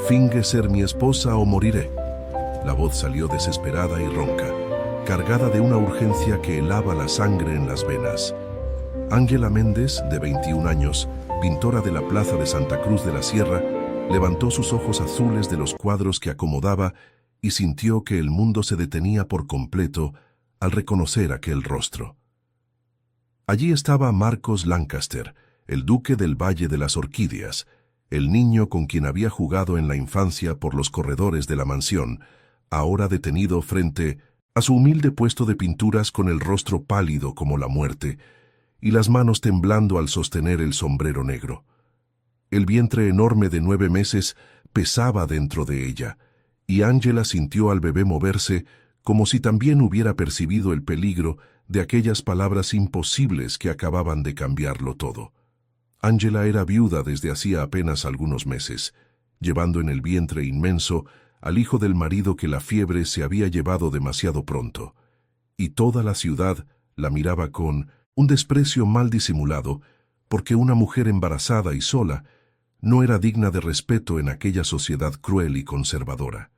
Finge ser mi esposa o moriré. La voz salió desesperada y ronca, cargada de una urgencia que helaba la sangre en las venas. Ángela Méndez, de 21 años, pintora de la Plaza de Santa Cruz de la Sierra, levantó sus ojos azules de los cuadros que acomodaba y sintió que el mundo se detenía por completo al reconocer aquel rostro. Allí estaba Marcos Lancaster, el duque del Valle de las Orquídeas, el niño con quien había jugado en la infancia por los corredores de la mansión, ahora detenido frente a su humilde puesto de pinturas con el rostro pálido como la muerte y las manos temblando al sostener el sombrero negro. El vientre enorme de 9 meses pesaba dentro de ella, y Ángela sintió al bebé moverse como si también hubiera percibido el peligro de aquellas palabras imposibles que acababan de cambiarlo todo. Ángela era viuda desde hacía apenas algunos meses, llevando en el vientre inmenso al hijo del marido que la fiebre se había llevado demasiado pronto, y toda la ciudad la miraba con un desprecio mal disimulado, porque una mujer embarazada y sola no era digna de respeto en aquella sociedad cruel y conservadora.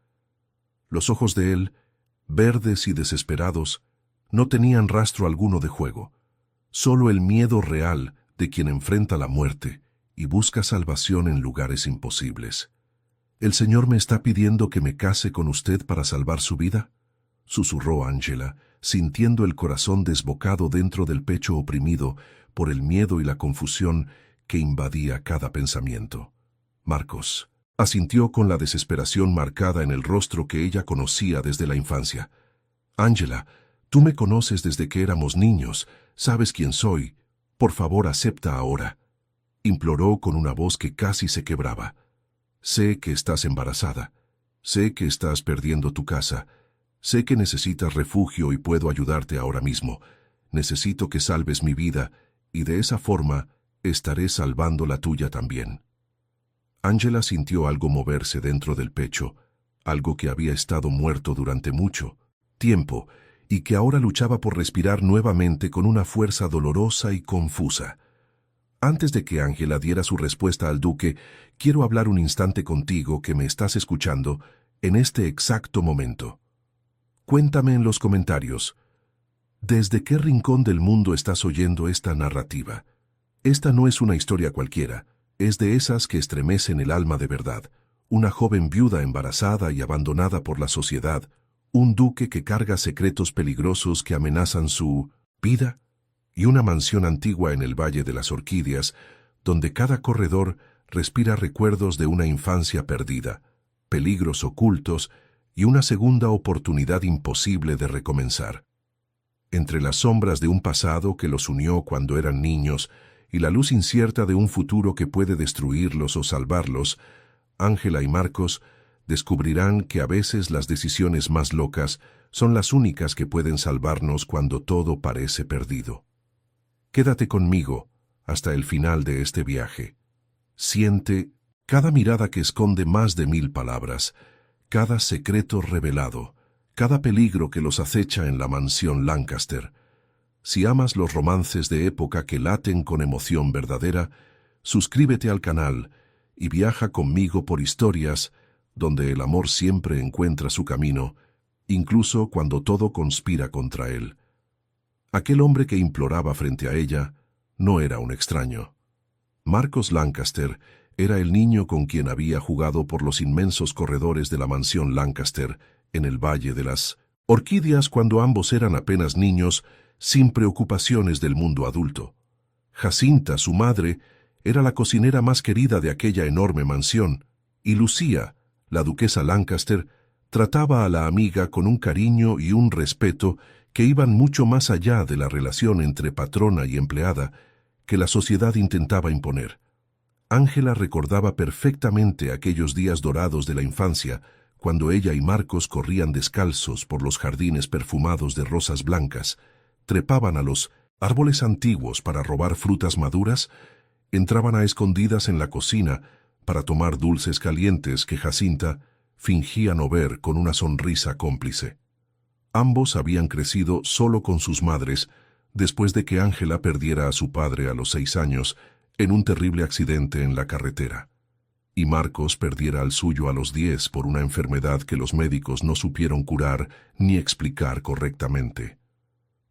Los ojos de él, verdes y desesperados, no tenían rastro alguno de juego, solo el miedo real de quien enfrenta la muerte y busca salvación en lugares imposibles. «¿El Señor me está pidiendo que me case con usted para salvar su vida?», susurró Ángela, sintiendo el corazón desbocado dentro del pecho oprimido por el miedo y la confusión que invadía cada pensamiento. Marcos asintió con la desesperación marcada en el rostro que ella conocía desde la infancia. «Ángela, tú me conoces desde que éramos niños, sabes quién soy. Por favor, acepta ahora», imploró con una voz que casi se quebraba. «Sé que estás embarazada, sé que estás perdiendo tu casa, sé que necesitas refugio y puedo ayudarte ahora mismo. Necesito que salves mi vida y de esa forma estaré salvando la tuya también». Ángela sintió algo moverse dentro del pecho, algo que había estado muerto durante mucho tiempo y que ahora luchaba por respirar nuevamente con una fuerza dolorosa y confusa. «Antes de que Ángela diera su respuesta al duque, quiero hablar un instante contigo que me estás escuchando en este exacto momento. Cuéntame en los comentarios, ¿desde qué rincón del mundo estás oyendo esta narrativa? Esta no es una historia cualquiera, es de esas que estremecen el alma de verdad. Una joven viuda embarazada y abandonada por la sociedad, un duque que carga secretos peligrosos que amenazan su vida, y una mansión antigua en el Valle de las Orquídeas, donde cada corredor respira recuerdos de una infancia perdida, peligros ocultos y una segunda oportunidad imposible de recomenzar. Entre las sombras de un pasado que los unió cuando eran niños y la luz incierta de un futuro que puede destruirlos o salvarlos, Ángela y Marcos descubrirán que a veces las decisiones más locas son las únicas que pueden salvarnos cuando todo parece perdido. Quédate conmigo hasta el final de este viaje. Siente cada mirada que esconde más de 1000 palabras, cada secreto revelado, cada peligro que los acecha en la mansión Lancaster. Si amas los romances de época que laten con emoción verdadera, suscríbete al canal y viaja conmigo por historias donde el amor siempre encuentra su camino, incluso cuando todo conspira contra él. Aquel hombre que imploraba frente a ella no era un extraño. Marcos Lancaster era el niño con quien había jugado por los inmensos corredores de la mansión Lancaster en el Valle de las Orquídeas cuando ambos eran apenas niños, sin preocupaciones del mundo adulto. Jacinta, su madre, era la cocinera más querida de aquella enorme mansión, y Lucía, la duquesa Lancaster, trataba a la amiga con un cariño y un respeto que iban mucho más allá de la relación entre patrona y empleada que la sociedad intentaba imponer. Ángela recordaba perfectamente aquellos días dorados de la infancia, cuando ella y Marcos corrían descalzos por los jardines perfumados de rosas blancas, trepaban a los árboles antiguos para robar frutas maduras, entraban a escondidas en la cocina para tomar dulces calientes que Jacinta fingía no ver con una sonrisa cómplice. Ambos habían crecido solo con sus madres después de que Ángela perdiera a su padre a los 6 años en un terrible accidente en la carretera. y Marcos perdiera al suyo a los 10 por una enfermedad que los médicos no supieron curar ni explicar correctamente.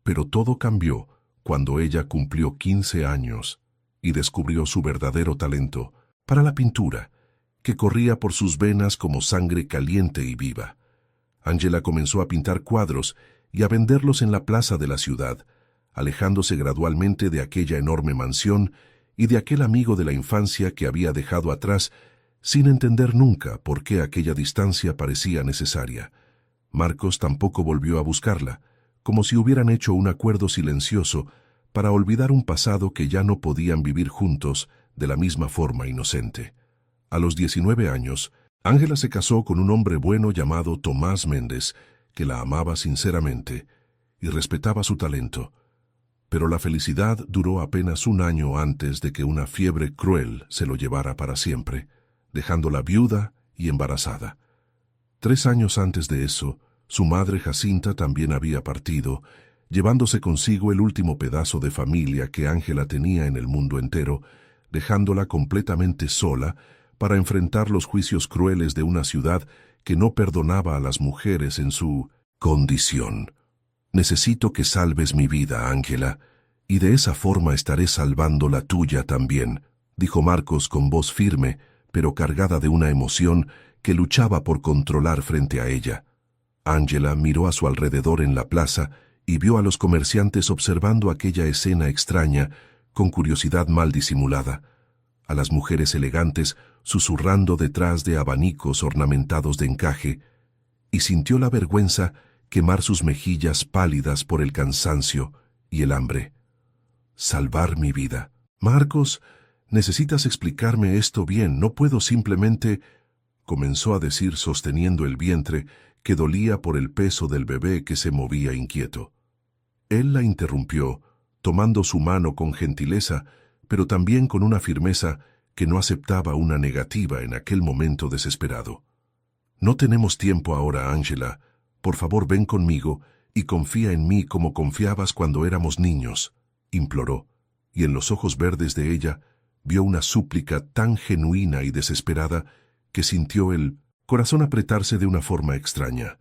Pero todo cambió cuando ella cumplió 15 años y descubrió su verdadero talento para la pintura, que corría por sus venas como sangre caliente y viva. Ángela comenzó a pintar cuadros y a venderlos en la plaza de la ciudad, alejándose gradualmente de aquella enorme mansión y de aquel amigo de la infancia que había dejado atrás, sin entender nunca por qué aquella distancia parecía necesaria. Marcos tampoco volvió a buscarla, como si hubieran hecho un acuerdo silencioso para olvidar un pasado que ya no podían vivir juntos de la misma forma inocente. A los 19 años, Ángela se casó con un hombre bueno llamado Tomás Méndez, que la amaba sinceramente y respetaba su talento. Pero la felicidad duró apenas un año antes de que una fiebre cruel se lo llevara para siempre, dejándola viuda y embarazada. 3 años antes de eso, su madre Jacinta también había partido, llevándose consigo el último pedazo de familia que Ángela tenía en el mundo entero, dejándola completamente sola para enfrentar los juicios crueles de una ciudad que no perdonaba a las mujeres en su condición. Necesito que salves mi vida, Ángela, y de esa forma estaré salvando la tuya también, dijo Marcos con voz firme, pero cargada de una emoción que luchaba por controlar frente a ella. Ángela miró a su alrededor en la plaza y vio a los comerciantes observando aquella escena extraña con curiosidad mal disimulada, a las mujeres elegantes susurrando detrás de abanicos ornamentados de encaje, y sintió la vergüenza quemar sus mejillas pálidas por el cansancio y el hambre. Salvar mi vida. Marcos, necesitas explicarme esto bien, no puedo simplemente... comenzó a decir sosteniendo el vientre que dolía por el peso del bebé que se movía inquieto. Él la interrumpió, tomando su mano con gentileza, pero también con una firmeza que no aceptaba una negativa en aquel momento desesperado. No tenemos tiempo ahora, Ángela. Por favor, ven conmigo y confía en mí como confiabas cuando éramos niños, imploró, y en los ojos verdes de ella vio una súplica tan genuina y desesperada que sintió el corazón apretarse de una forma extraña.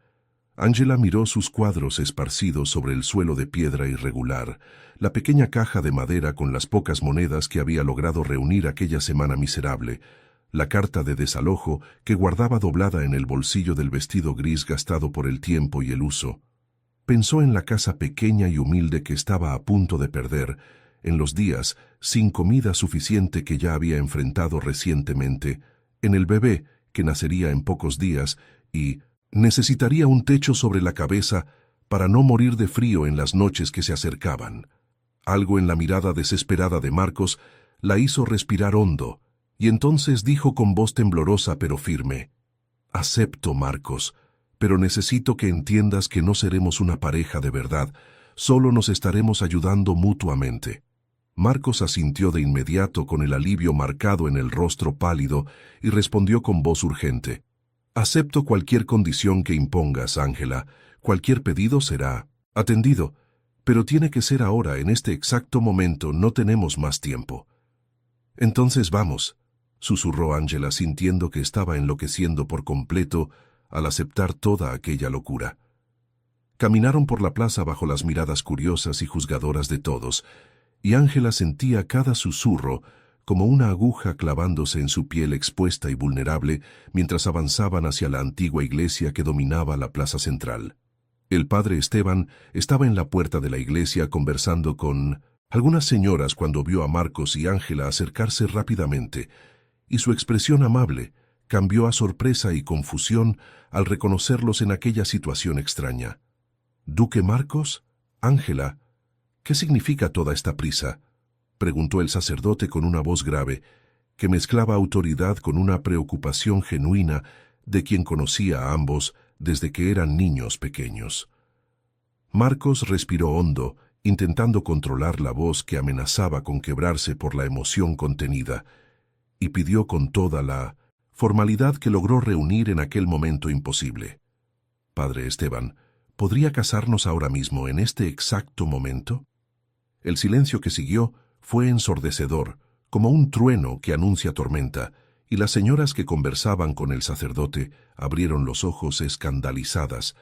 Ángela miró sus cuadros esparcidos sobre el suelo de piedra irregular, la pequeña caja de madera con las pocas monedas que había logrado reunir aquella semana miserable, la carta de desalojo que guardaba doblada en el bolsillo del vestido gris gastado por el tiempo y el uso. Pensó en la casa pequeña y humilde que estaba a punto de perder, en los días sin comida suficiente que ya había enfrentado recientemente, en el bebé que nacería en pocos días y necesitaría un techo sobre la cabeza para no morir de frío en las noches que se acercaban. Algo en la mirada desesperada de Marcos la hizo respirar hondo, y entonces dijo con voz temblorosa pero firme: «Acepto, Marcos, pero necesito que entiendas que no seremos una pareja de verdad, solo nos estaremos ayudando mutuamente». Marcos asintió de inmediato con el alivio marcado en el rostro pálido y respondió con voz urgente: «Acepto cualquier condición que impongas, Ángela. Cualquier pedido será atendido, pero tiene que ser ahora, en este exacto momento, no tenemos más tiempo». «Entonces vamos», susurró Ángela sintiendo que estaba enloqueciendo por completo al aceptar toda aquella locura. Caminaron por la plaza bajo las miradas curiosas y juzgadoras de todos, y Ángela sentía cada susurro como una aguja clavándose en su piel expuesta y vulnerable mientras avanzaban hacia la antigua iglesia que dominaba la plaza central. El padre Esteban estaba en la puerta de la iglesia conversando con algunas señoras cuando vio a Marcos y Ángela acercarse rápidamente, y su expresión amable cambió a sorpresa y confusión al reconocerlos en aquella situación extraña. «¿Duque Marcos? Ángela, ¿qué significa toda esta prisa?», preguntó el sacerdote con una voz grave, que mezclaba autoridad con una preocupación genuina de quien conocía a ambos desde que eran niños pequeños. Marcos respiró hondo, intentando controlar la voz que amenazaba con quebrarse por la emoción contenida, y pidió con toda la formalidad que logró reunir en aquel momento imposible: «Padre Esteban, ¿podría casarnos ahora mismo, en este exacto momento?». El silencio que siguió fue ensordecedor, como un trueno que anuncia tormenta, y las señoras que conversaban con el sacerdote abrieron los ojos escandalizadas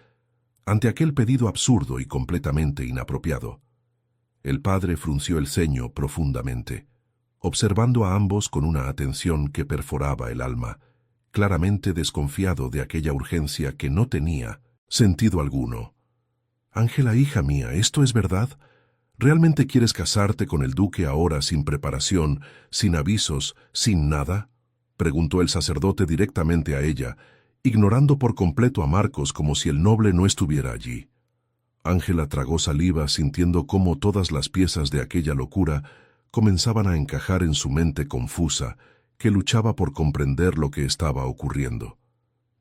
ante aquel pedido absurdo y completamente inapropiado. El padre frunció el ceño profundamente, observando a ambos con una atención que perforaba el alma, claramente desconfiado de aquella urgencia que no tenía sentido alguno. «Ángela, hija mía, ¿esto es verdad? ¿Realmente quieres casarte con el duque ahora sin preparación, sin avisos, sin nada?», preguntó el sacerdote directamente a ella, ignorando por completo a Marcos como si el noble no estuviera allí. Ángela tragó saliva sintiendo cómo todas las piezas de aquella locura comenzaban a encajar en su mente confusa, que luchaba por comprender lo que estaba ocurriendo.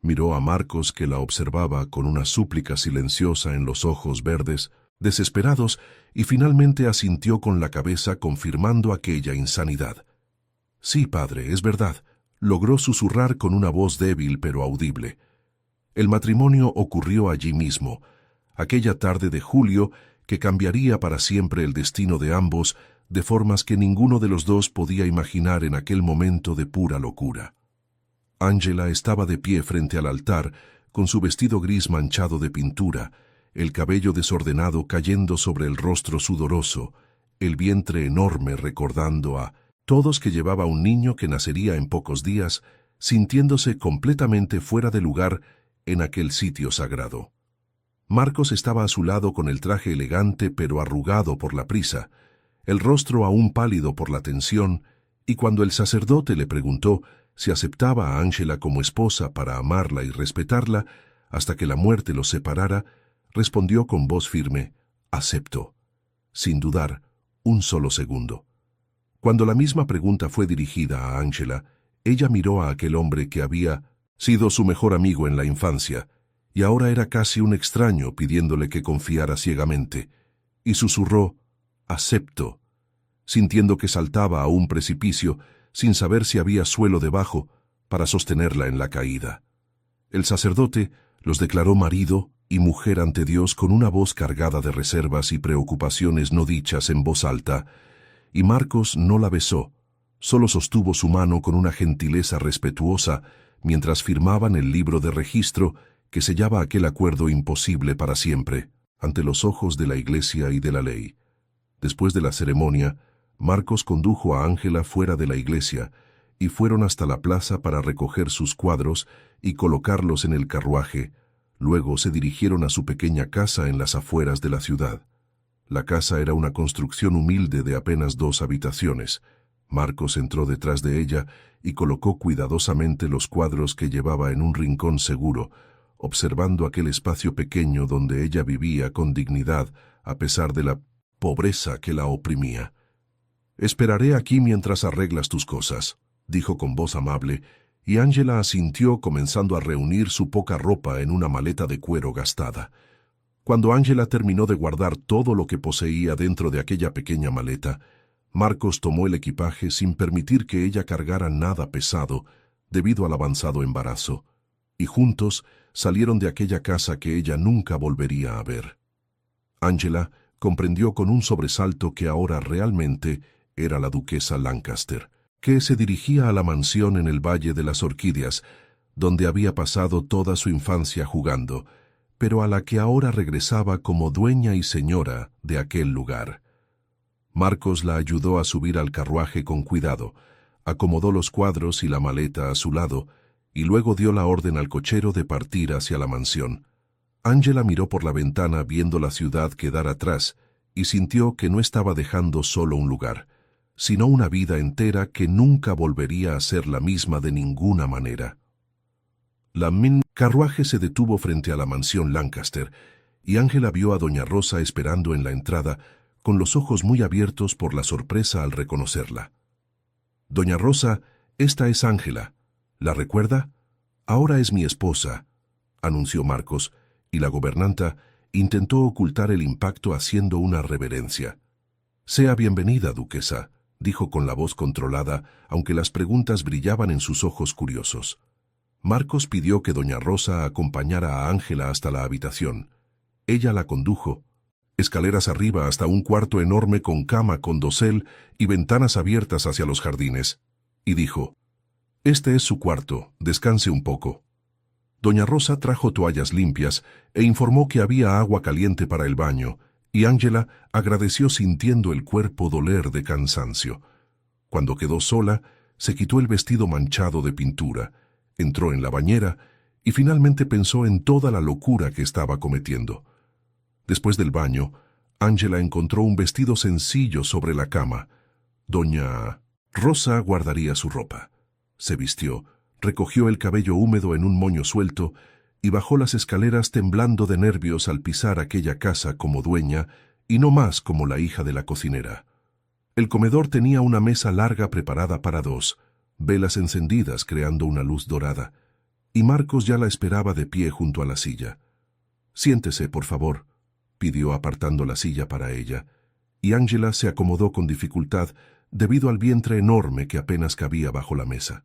Miró a Marcos, que la observaba con una súplica silenciosa en los ojos verdes, desesperados, y finalmente asintió con la cabeza confirmando aquella insanidad. «Sí, padre, es verdad», logró susurrar con una voz débil pero audible. El matrimonio ocurrió allí mismo, aquella tarde de julio que cambiaría para siempre el destino de ambos de formas que ninguno de los dos podía imaginar en aquel momento de pura locura. Ángela estaba de pie frente al altar, con su vestido gris manchado de pintura, el cabello desordenado cayendo sobre el rostro sudoroso, el vientre enorme recordando a todos que llevaba un niño que nacería en pocos días, sintiéndose completamente fuera de lugar en aquel sitio sagrado. Marcos estaba a su lado con el traje elegante pero arrugado por la prisa, el rostro aún pálido por la tensión, y cuando el sacerdote le preguntó si aceptaba a Ángela como esposa para amarla y respetarla hasta que la muerte los separara, respondió con voz firme: «Acepto», sin dudar un solo segundo. Cuando la misma pregunta fue dirigida a Ángela, ella miró a aquel hombre que había sido su mejor amigo en la infancia, y ahora era casi un extraño pidiéndole que confiara ciegamente, y susurró: «Acepto», sintiendo que saltaba a un precipicio sin saber si había suelo debajo para sostenerla en la caída. El sacerdote los declaró marido y mujer ante Dios con una voz cargada de reservas y preocupaciones no dichas en voz alta, y Marcos no la besó, solo sostuvo su mano con una gentileza respetuosa mientras firmaban el libro de registro que sellaba aquel acuerdo imposible para siempre, ante los ojos de la Iglesia y de la ley. Después de la ceremonia, Marcos condujo a Ángela fuera de la iglesia y fueron hasta la plaza para recoger sus cuadros y colocarlos en el carruaje. Luego se dirigieron a su pequeña casa en las afueras de la ciudad. La casa era una construcción humilde de apenas 2 habitaciones. Marcos entró detrás de ella y colocó cuidadosamente los cuadros que llevaba en un rincón seguro, observando aquel espacio pequeño donde ella vivía con dignidad a pesar de la pobreza que la oprimía. «Esperaré aquí mientras arreglas tus cosas», dijo con voz amable, y Ángela asintió comenzando a reunir su poca ropa en una maleta de cuero gastada. Cuando Ángela terminó de guardar todo lo que poseía dentro de aquella pequeña maleta, Marcos tomó el equipaje sin permitir que ella cargara nada pesado debido al avanzado embarazo, y juntos salieron de aquella casa que ella nunca volvería a ver. Ángela comprendió con un sobresalto que ahora realmente era la duquesa Lancaster, que se dirigía a la mansión en el Valle de las Orquídeas, donde había pasado toda su infancia jugando, pero a la que ahora regresaba como dueña y señora de aquel lugar. Marcos la ayudó a subir al carruaje con cuidado, acomodó los cuadros y la maleta a su lado, y luego dio la orden al cochero de partir hacia la mansión. Ángela miró por la ventana viendo la ciudad quedar atrás y sintió que no estaba dejando solo un lugar, sino una vida entera que nunca volvería a ser la misma de ninguna manera. Carruaje se detuvo frente a la mansión Lancaster, y Ángela vio a doña Rosa esperando en la entrada, con los ojos muy abiertos por la sorpresa al reconocerla. «Doña Rosa, esta es Ángela. ¿La recuerda? Ahora es mi esposa», anunció Marcos, y la gobernanta intentó ocultar el impacto haciendo una reverencia. «Sea bienvenida, duquesa», dijo con la voz controlada, aunque las preguntas brillaban en sus ojos curiosos. Marcos pidió que doña Rosa acompañara a Ángela hasta la habitación. Ella la condujo, escaleras arriba hasta un cuarto enorme con cama con dosel y ventanas abiertas hacia los jardines, y dijo: Este es su cuarto, descanse un poco. Doña Rosa trajo toallas limpias e informó que había agua caliente para el baño, y Ángela agradeció sintiendo el cuerpo doler de cansancio. Cuando quedó sola, se quitó el vestido manchado de pintura, entró en la bañera y finalmente pensó en toda la locura que estaba cometiendo. Después del baño, Ángela encontró un vestido sencillo sobre la cama. Doña Rosa guardaría su ropa. Se vistió, recogió el cabello húmedo en un moño suelto y bajó las escaleras temblando de nervios al pisar aquella casa como dueña y no más como la hija de la cocinera. El comedor tenía una mesa larga preparada para dos, velas encendidas creando una luz dorada, y Marcos ya la esperaba de pie junto a la silla. «Siéntese, por favor», pidió apartando la silla para ella, y Ángela se acomodó con dificultad debido al vientre enorme que apenas cabía bajo la mesa.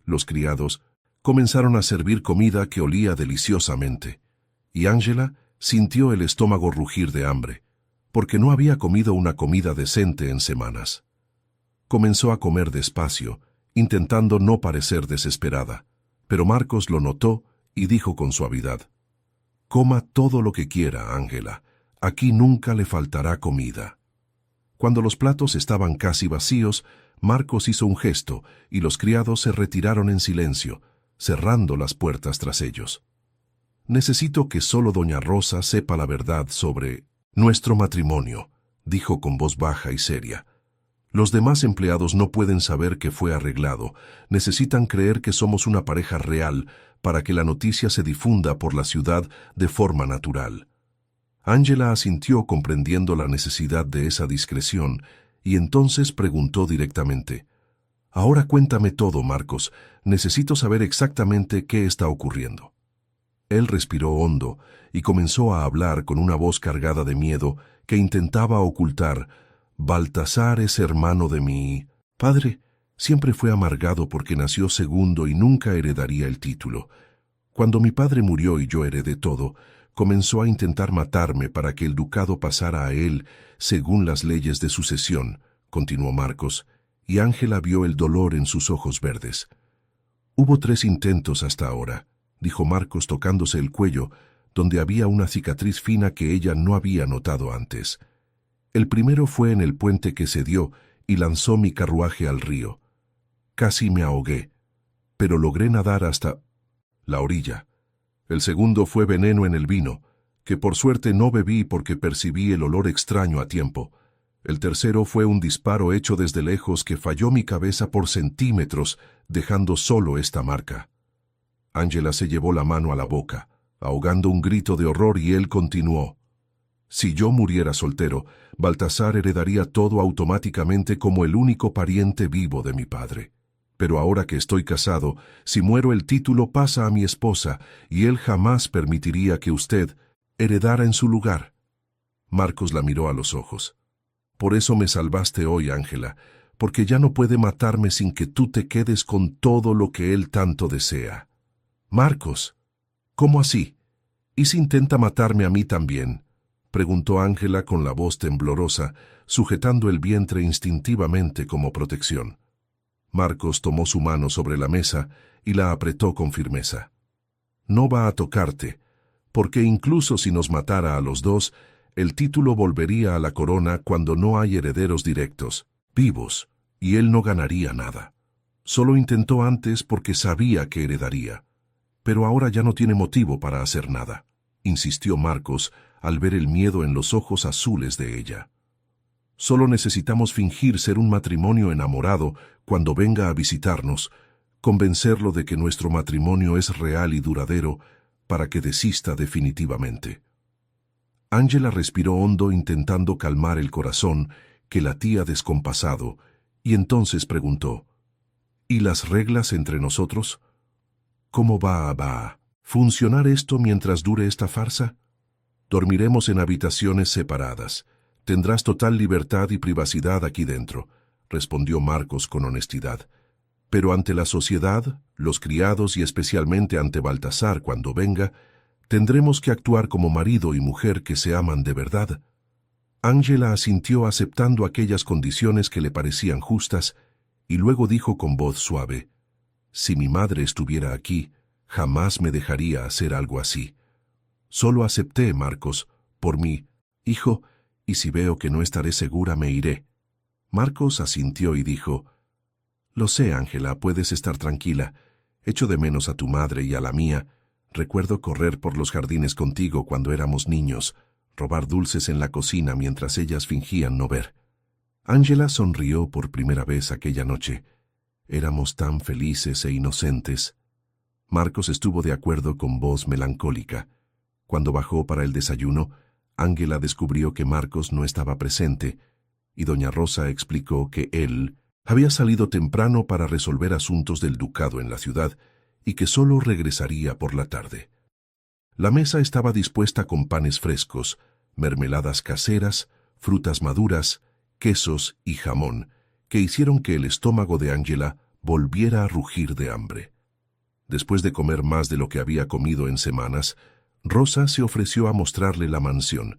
Los criados comenzaron a servir comida que olía deliciosamente, y Ángela sintió el estómago rugir de hambre, porque no había comido una comida decente en semanas. Comenzó a comer despacio, intentando no parecer desesperada, pero Marcos lo notó y dijo con suavidad: «Coma todo lo que quiera, Ángela, aquí nunca le faltará comida». Cuando los platos estaban casi vacíos, Marcos hizo un gesto y los criados se retiraron en silencio, cerrando las puertas tras ellos. «Necesito que solo doña Rosa sepa la verdad sobre nuestro matrimonio», dijo con voz baja y seria. «Los demás empleados no pueden saber que fue arreglado, necesitan creer que somos una pareja real para que la noticia se difunda por la ciudad de forma natural». Ángela asintió comprendiendo la necesidad de esa discreción y entonces preguntó directamente: «Ahora cuéntame todo, Marcos, necesito saber exactamente qué está ocurriendo». Él respiró hondo y comenzó a hablar con una voz cargada de miedo que intentaba ocultar: «Baltasar es hermano de mi padre. Siempre fue amargado porque nació segundo y nunca heredaría el título. Cuando mi padre murió y yo heredé todo, comenzó a intentar matarme para que el ducado pasara a él según las leyes de sucesión», continuó Marcos, y Ángela vio el dolor en sus ojos verdes. «Hubo 3 intentos hasta ahora», dijo Marcos tocándose el cuello, donde había una cicatriz fina que ella no había notado antes. «El primero fue en el puente que cedió y lanzó mi carruaje al río. Casi me ahogué, pero logré nadar hasta la orilla. El segundo fue veneno en el vino, que por suerte no bebí porque percibí el olor extraño a tiempo. El tercero fue un disparo hecho desde lejos que falló mi cabeza por centímetros, dejando solo esta marca». Ángela se llevó la mano a la boca, ahogando un grito de horror, y él continuó: «Si yo muriera soltero, Baltasar heredaría todo automáticamente como el único pariente vivo de mi padre. Pero ahora que estoy casado, si muero el título pasa a mi esposa, y él jamás permitiría que usted heredara en su lugar». Marcos la miró a los ojos. «Por eso me salvaste hoy, Ángela, porque ya no puede matarme sin que tú te quedes con todo lo que él tanto desea». «Marcos, ¿cómo así? ¿Y si intenta matarme a mí también?», preguntó Ángela con la voz temblorosa, sujetando el vientre instintivamente como protección. Marcos tomó su mano sobre la mesa y la apretó con firmeza. «No va a tocarte, porque incluso si nos matara a los dos, el título volvería a la corona cuando no hay herederos directos, vivos, y él no ganaría nada. Solo intentó antes porque sabía que heredaría. Pero ahora ya no tiene motivo para hacer nada», insistió Marcos al ver el miedo en los ojos azules de ella. «Solo necesitamos fingir ser un matrimonio enamorado cuando venga a visitarnos, convencerlo de que nuestro matrimonio es real y duradero para que desista definitivamente». Ángela respiró hondo intentando calmar el corazón que latía descompasado, y entonces preguntó: «¿Y las reglas entre nosotros? ¿Cómo va a funcionar esto mientras dure esta farsa? Dormiremos en habitaciones separadas. Tendrás total libertad y privacidad aquí dentro», respondió Marcos con honestidad. «Pero ante la sociedad, los criados y especialmente ante Baltasar cuando venga, tendremos que actuar como marido y mujer que se aman de verdad». Ángela asintió aceptando aquellas condiciones que le parecían justas, y luego dijo con voz suave: Si mi madre estuviera aquí, jamás me dejaría hacer algo así. Solo acepté, Marcos, por mí. Hijo, y si veo que no estaré segura, me iré. Marcos asintió y dijo, lo sé, Ángela, puedes estar tranquila. Echo de menos a tu madre y a la mía. Recuerdo correr por los jardines contigo cuando éramos niños, robar dulces en la cocina mientras ellas fingían no ver. Ángela sonrió por primera vez aquella noche. Éramos tan felices e inocentes. Marcos estuvo de acuerdo con voz melancólica. Cuando bajó para el desayuno, Ángela descubrió que Marcos no estaba presente, y doña Rosa explicó que él había salido temprano para resolver asuntos del ducado en la ciudad y que solo regresaría por la tarde. La mesa estaba dispuesta con panes frescos, mermeladas caseras, frutas maduras, quesos y jamón, que hicieron que el estómago de Ángela volviera a rugir de hambre. Después de comer más de lo que había comido en semanas, Rosa se ofreció a mostrarle la mansión,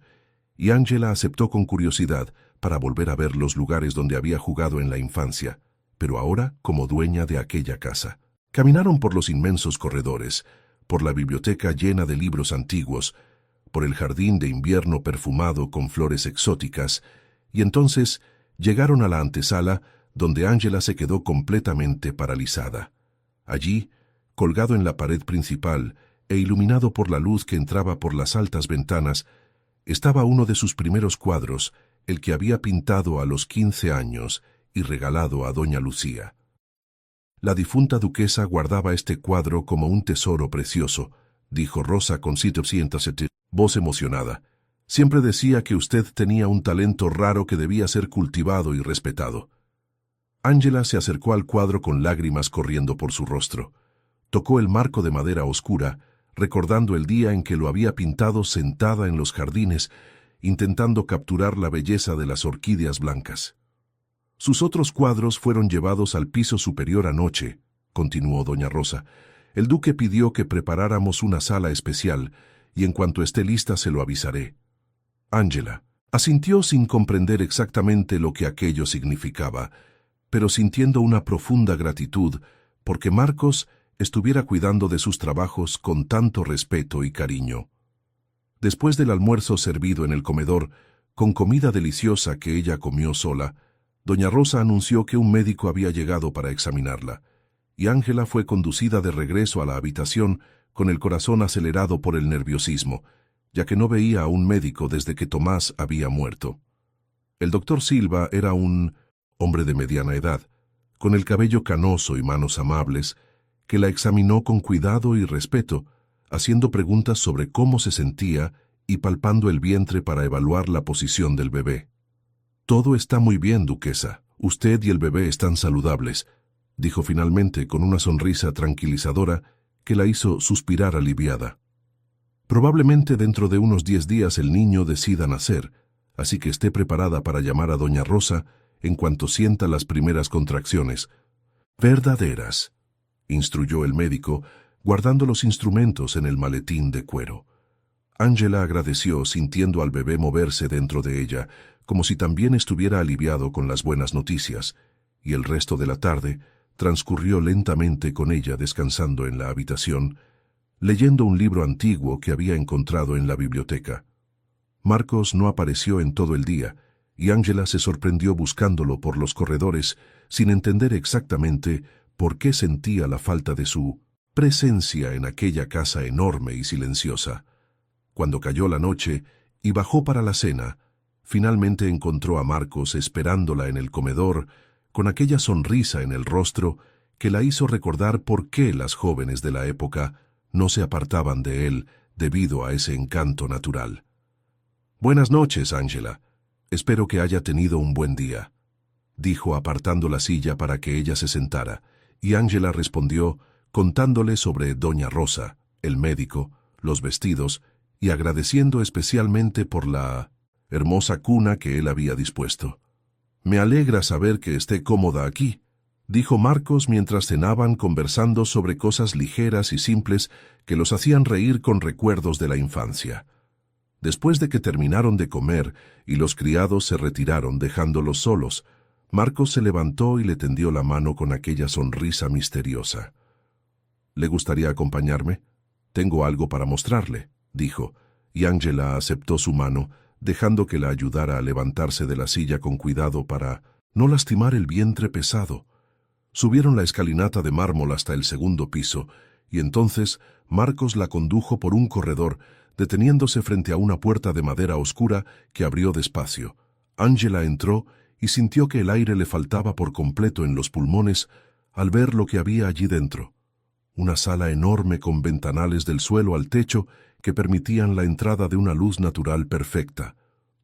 y Ángela aceptó con curiosidad para volver a ver los lugares donde había jugado en la infancia, pero ahora como dueña de aquella casa. Caminaron por los inmensos corredores, por la biblioteca llena de libros antiguos, por el jardín de invierno perfumado con flores exóticas, y entonces llegaron a la antesala, donde Ángela se quedó completamente paralizada. Allí, colgado en la pared principal e iluminado por la luz que entraba por las altas ventanas, estaba uno de sus primeros cuadros, el que había pintado a los 15 años y regalado a doña Lucía. La difunta duquesa guardaba este cuadro como un tesoro precioso, dijo Rosa con voz emocionada. Siempre decía que usted tenía un talento raro que debía ser cultivado y respetado. Ángela se acercó al cuadro con lágrimas corriendo por su rostro. Tocó el marco de madera oscura, recordando el día en que lo había pintado sentada en los jardines, intentando capturar la belleza de las orquídeas blancas. Sus otros cuadros fueron llevados al piso superior anoche, continuó doña Rosa. El duque pidió que preparáramos una sala especial, y en cuanto esté lista se lo avisaré. Ángela asintió sin comprender exactamente lo que aquello significaba, pero sintiendo una profunda gratitud porque Marcos estuviera cuidando de sus trabajos con tanto respeto y cariño. Después del almuerzo servido en el comedor, con comida deliciosa que ella comió sola, doña Rosa anunció que un médico había llegado para examinarla, y Ángela fue conducida de regreso a la habitación con el corazón acelerado por el nerviosismo, ya que no veía a un médico desde que Tomás había muerto. El doctor Silva era un hombre de mediana edad, con el cabello canoso y manos amables, que la examinó con cuidado y respeto, haciendo preguntas sobre cómo se sentía y palpando el vientre para evaluar la posición del bebé. «Todo está muy bien, duquesa. Usted y el bebé están saludables», dijo finalmente con una sonrisa tranquilizadora que la hizo suspirar aliviada. «Probablemente dentro de unos 10 días el niño decida nacer, así que esté preparada para llamar a doña Rosa en cuanto sienta las primeras contracciones». «Verdaderas», instruyó el médico, guardando los instrumentos en el maletín de cuero. Ángela agradeció, sintiendo al bebé moverse dentro de ella, como si también estuviera aliviado con las buenas noticias, y el resto de la tarde transcurrió lentamente con ella descansando en la habitación, leyendo un libro antiguo que había encontrado en la biblioteca. Marcos no apareció en todo el día, y Ángela se sorprendió buscándolo por los corredores sin entender exactamente por qué sentía la falta de su presencia en aquella casa enorme y silenciosa. Cuando cayó la noche y bajó para la cena, finalmente encontró a Marcos esperándola en el comedor con aquella sonrisa en el rostro que la hizo recordar por qué las jóvenes de la época no se apartaban de él debido a ese encanto natural. «Buenas noches, Ángela. Espero que haya tenido un buen día», dijo apartando la silla para que ella se sentara, y Ángela respondió contándole sobre doña Rosa, el médico, los vestidos, y agradeciendo especialmente por la hermosa cuna que él había dispuesto. «Me alegra saber que esté cómoda aquí», dijo Marcos mientras cenaban conversando sobre cosas ligeras y simples que los hacían reír con recuerdos de la infancia. Después de que terminaron de comer y los criados se retiraron dejándolos solos, Marcos se levantó y le tendió la mano con aquella sonrisa misteriosa. ¿Le gustaría acompañarme? Tengo algo para mostrarle, dijo, y Ángela aceptó su mano, dejando que la ayudara a levantarse de la silla con cuidado para no lastimar el vientre pesado. Subieron la escalinata de mármol hasta el segundo piso, y entonces Marcos la condujo por un corredor, deteniéndose frente a una puerta de madera oscura que abrió despacio. Ángela entró y sintió que el aire le faltaba por completo en los pulmones al ver lo que había allí dentro. Una sala enorme con ventanales del suelo al techo que permitían la entrada de una luz natural perfecta.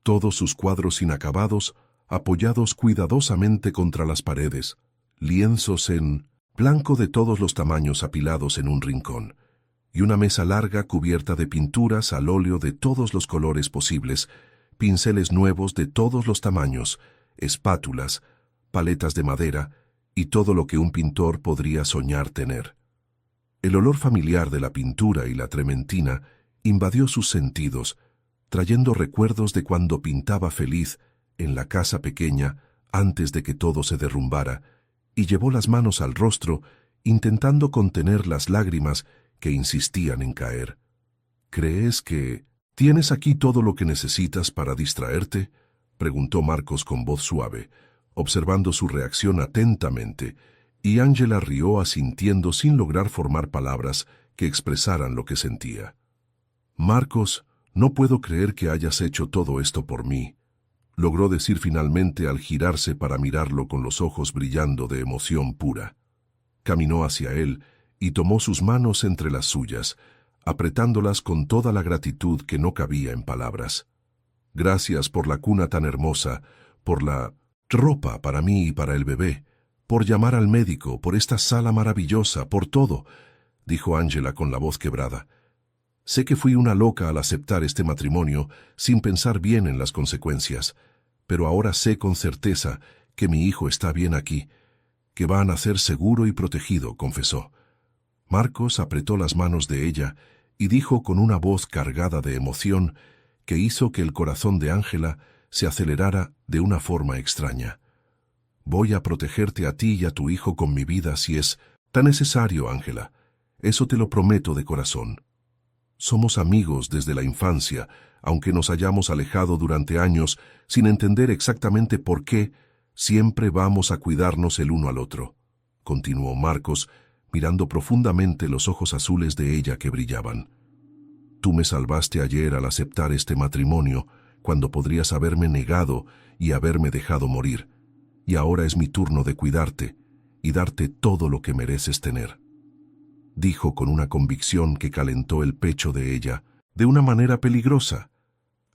Todos sus cuadros inacabados, apoyados cuidadosamente contra las paredes, lienzos en blanco de todos los tamaños apilados en un rincón, y una mesa larga cubierta de pinturas al óleo de todos los colores posibles, pinceles nuevos de todos los tamaños, espátulas, paletas de madera y todo lo que un pintor podría soñar tener. El olor familiar de la pintura y la trementina invadió sus sentidos, trayendo recuerdos de cuando pintaba feliz en la casa pequeña antes de que todo se derrumbara, y llevó las manos al rostro, intentando contener las lágrimas que insistían en caer. ¿Crees que tienes aquí todo lo que necesitas para distraerte?, preguntó Marcos con voz suave, observando su reacción atentamente, y Ángela rió asintiendo sin lograr formar palabras que expresaran lo que sentía. «Marcos, no puedo creer que hayas hecho todo esto por mí», logró decir finalmente al girarse para mirarlo con los ojos brillando de emoción pura. Caminó hacia él y tomó sus manos entre las suyas, apretándolas con toda la gratitud que no cabía en palabras. «Gracias por la cuna tan hermosa, por la ropa para mí y para el bebé, por llamar al médico, por esta sala maravillosa, por todo», dijo Ángela con la voz quebrada. «Sé que fui una loca al aceptar este matrimonio sin pensar bien en las consecuencias, pero ahora sé con certeza que mi hijo está bien aquí, que va a nacer seguro y protegido», confesó. Marcos apretó las manos de ella y dijo con una voz cargada de emoción que hizo que el corazón de Ángela se acelerara de una forma extraña. «Voy a protegerte a ti y a tu hijo con mi vida si es tan necesario, Ángela. Eso te lo prometo de corazón. Somos amigos desde la infancia, aunque nos hayamos alejado durante años sin entender exactamente por qué, siempre vamos a cuidarnos el uno al otro», continuó Marcos, mirando profundamente los ojos azules de ella que brillaban. «Tú me salvaste ayer al aceptar este matrimonio, cuando podrías haberme negado y haberme dejado morir, y ahora es mi turno de cuidarte y darte todo lo que mereces tener», dijo con una convicción que calentó el pecho de ella, de una manera peligrosa.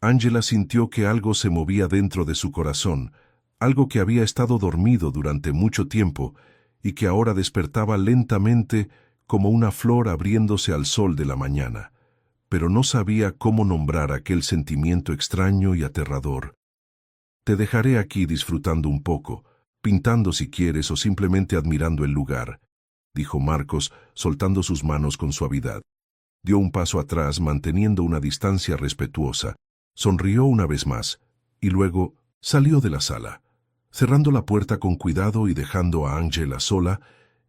Ángela sintió que algo se movía dentro de su corazón, algo que había estado dormido durante mucho tiempo y que ahora despertaba lentamente como una flor abriéndose al sol de la mañana, pero no sabía cómo nombrar aquel sentimiento extraño y aterrador. «Te dejaré aquí disfrutando un poco, pintando si quieres o simplemente admirando el lugar», dijo Marcos, soltando sus manos con suavidad. Dio un paso atrás, manteniendo una distancia respetuosa, sonrió una vez más, y luego salió de la sala, cerrando la puerta con cuidado y dejando a Ángela sola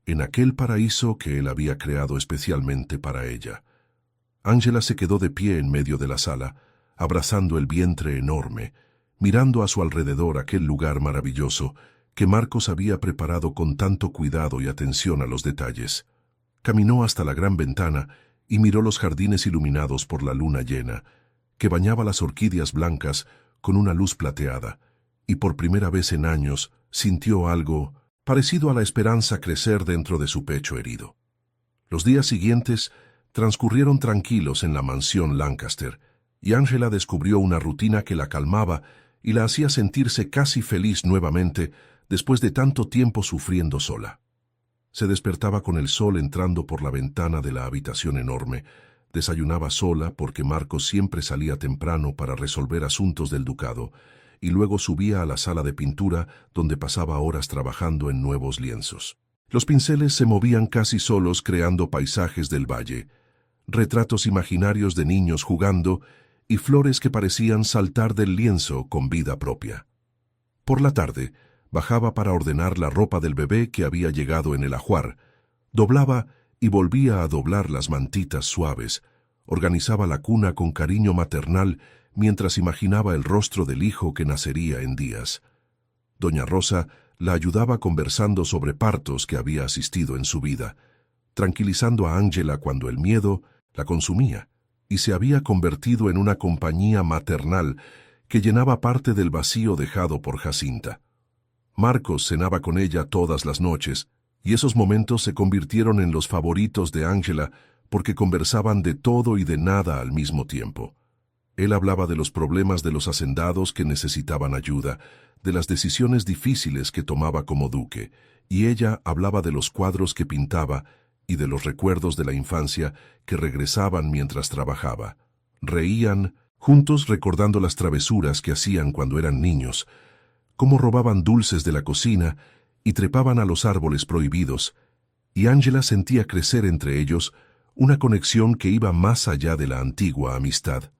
en aquel paraíso que él había creado especialmente para ella. Ángela se quedó de pie en medio de la sala, abrazando el vientre enorme, mirando a su alrededor aquel lugar maravilloso que Marcos había preparado con tanto cuidado y atención a los detalles. Caminó hasta la gran ventana y miró los jardines iluminados por la luna llena, que bañaba las orquídeas blancas con una luz plateada, y por primera vez en años sintió algo parecido a la esperanza crecer dentro de su pecho herido. Los días siguientes transcurrieron tranquilos en la mansión Lancaster, y Ángela descubrió una rutina que la calmaba y la hacía sentirse casi feliz nuevamente después de tanto tiempo sufriendo sola. Se despertaba con el sol entrando por la ventana de la habitación enorme, desayunaba sola porque Marcos siempre salía temprano para resolver asuntos del ducado, y luego subía a la sala de pintura donde pasaba horas trabajando en nuevos lienzos. Los pinceles se movían casi solos creando paisajes del valle, retratos imaginarios de niños jugando y flores que parecían saltar del lienzo con vida propia. Por la tarde, bajaba para ordenar la ropa del bebé que había llegado en el ajuar, doblaba y volvía a doblar las mantitas suaves. Organizaba la cuna con cariño maternal mientras imaginaba el rostro del hijo que nacería en días. Doña Rosa la ayudaba conversando sobre partos que había asistido en su vida, tranquilizando a Ángela cuando el miedo la consumía, y se había convertido en una compañía maternal que llenaba parte del vacío dejado por Jacinta. Marcos cenaba con ella todas las noches, y esos momentos se convirtieron en los favoritos de Ángela porque conversaban de todo y de nada al mismo tiempo. Él hablaba de los problemas de los hacendados que necesitaban ayuda, de las decisiones difíciles que tomaba como duque, y ella hablaba de los cuadros que pintaba y de los recuerdos de la infancia que regresaban mientras trabajaba. Reían juntos recordando las travesuras que hacían cuando eran niños, cómo robaban dulces de la cocina y trepaban a los árboles prohibidos, y Ángela sentía crecer entre ellos una conexión que iba más allá de la antigua amistad.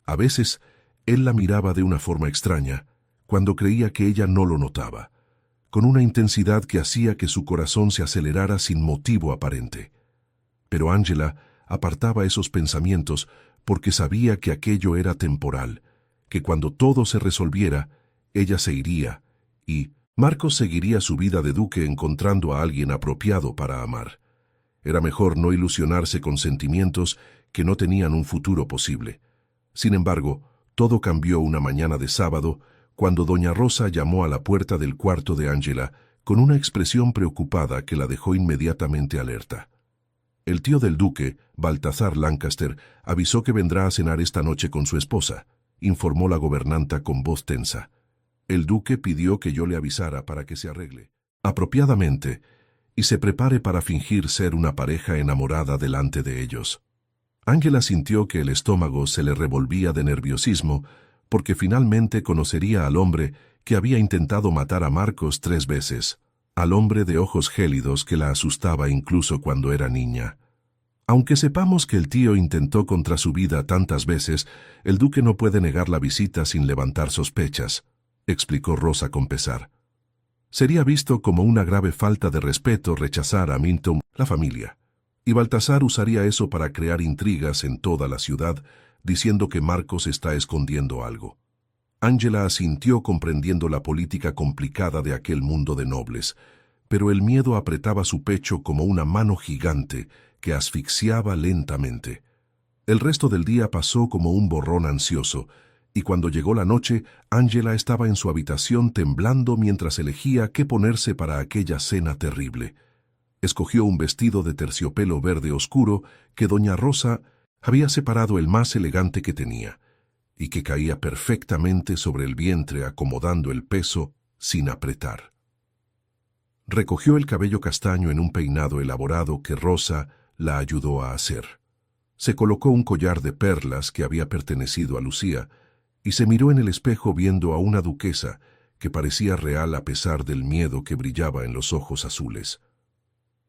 A veces, él la miraba de una forma extraña, cuando creía que ella no lo notaba, con una intensidad que hacía que su corazón se acelerara sin motivo aparente. Pero Ángela apartaba esos pensamientos porque sabía que aquello era temporal, que cuando todo se resolviera, ella se iría, y Marcos seguiría su vida de duque encontrando a alguien apropiado para amar. Era mejor no ilusionarse con sentimientos que no tenían un futuro posible. Sin embargo, todo cambió una mañana de sábado, cuando doña Rosa llamó a la puerta del cuarto de Ángela con una expresión preocupada que la dejó inmediatamente alerta. El tío del duque, Baltasar Lancaster, avisó que vendrá a cenar esta noche con su esposa, informó la gobernanta con voz tensa. El duque pidió que yo le avisara para que se arregle apropiadamente y se prepare para fingir ser una pareja enamorada delante de ellos. Ángela sintió que el estómago se le revolvía de nerviosismo porque finalmente conocería al hombre que había intentado matar a Marcos 3 veces, al hombre de ojos gélidos que la asustaba incluso cuando era niña. Aunque sepamos que el tío intentó contra su vida tantas veces, el duque no puede negar la visita sin levantar sospechas, explicó Rosa con pesar. Sería visto como una grave falta de respeto rechazar a Minton, la familia, y Baltasar usaría eso para crear intrigas en toda la ciudad, diciendo que Marcos está escondiendo algo. Ángela asintió comprendiendo la política complicada de aquel mundo de nobles, pero el miedo apretaba su pecho como una mano gigante que asfixiaba lentamente. El resto del día pasó como un borrón ansioso, y cuando llegó la noche, Ángela estaba en su habitación temblando mientras elegía qué ponerse para aquella cena terrible. Escogió un vestido de terciopelo verde oscuro que doña Rosa había separado el más elegante que tenía, y que caía perfectamente sobre el vientre acomodando el peso sin apretar. Recogió el cabello castaño en un peinado elaborado que Rosa la ayudó a hacer. Se colocó un collar de perlas que había pertenecido a Lucía, y se miró en el espejo viendo a una duquesa que parecía real a pesar del miedo que brillaba en los ojos azules.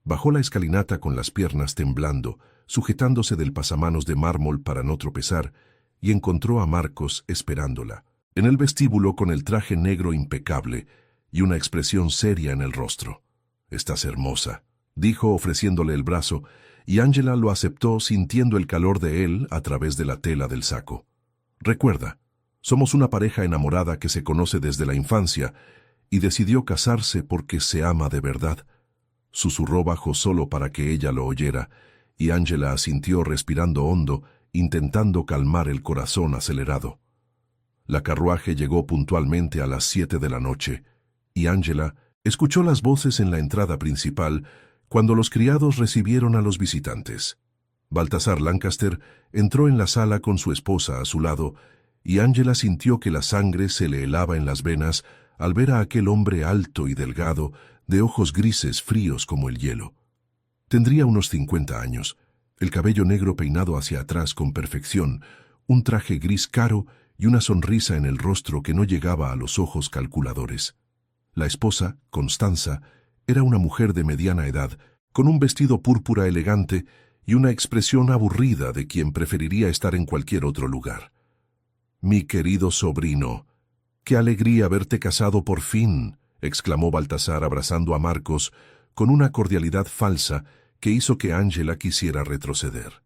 Bajó la escalinata con las piernas temblando, sujetándose del pasamanos de mármol para no tropezar, y encontró a Marcos esperándola, en el vestíbulo con el traje negro impecable y una expresión seria en el rostro. «Estás hermosa», dijo ofreciéndole el brazo, y Ángela lo aceptó sintiendo el calor de él a través de la tela del saco. «Recuerda, somos una pareja enamorada que se conoce desde la infancia y decidió casarse porque se ama de verdad», susurró bajo solo para que ella lo oyera, y Ángela asintió respirando hondo, intentando calmar el corazón acelerado. La carruaje llegó puntualmente a las 7 de la noche, y Ángela escuchó las voces en la entrada principal cuando los criados recibieron a los visitantes. Baltasar Lancaster entró en la sala con su esposa a su lado, y Ángela sintió que la sangre se le helaba en las venas al ver a aquel hombre alto y delgado, de ojos grises fríos como el hielo. Tendría unos 50 años, el cabello negro peinado hacia atrás con perfección, un traje gris caro y una sonrisa en el rostro que no llegaba a los ojos calculadores. La esposa, Constanza, era una mujer de mediana edad, con un vestido púrpura elegante y una expresión aburrida de quien preferiría estar en cualquier otro lugar. «Mi querido sobrino, qué alegría verte casado por fin», exclamó Baltasar abrazando a Marcos con una cordialidad falsa que hizo que Ángela quisiera retroceder.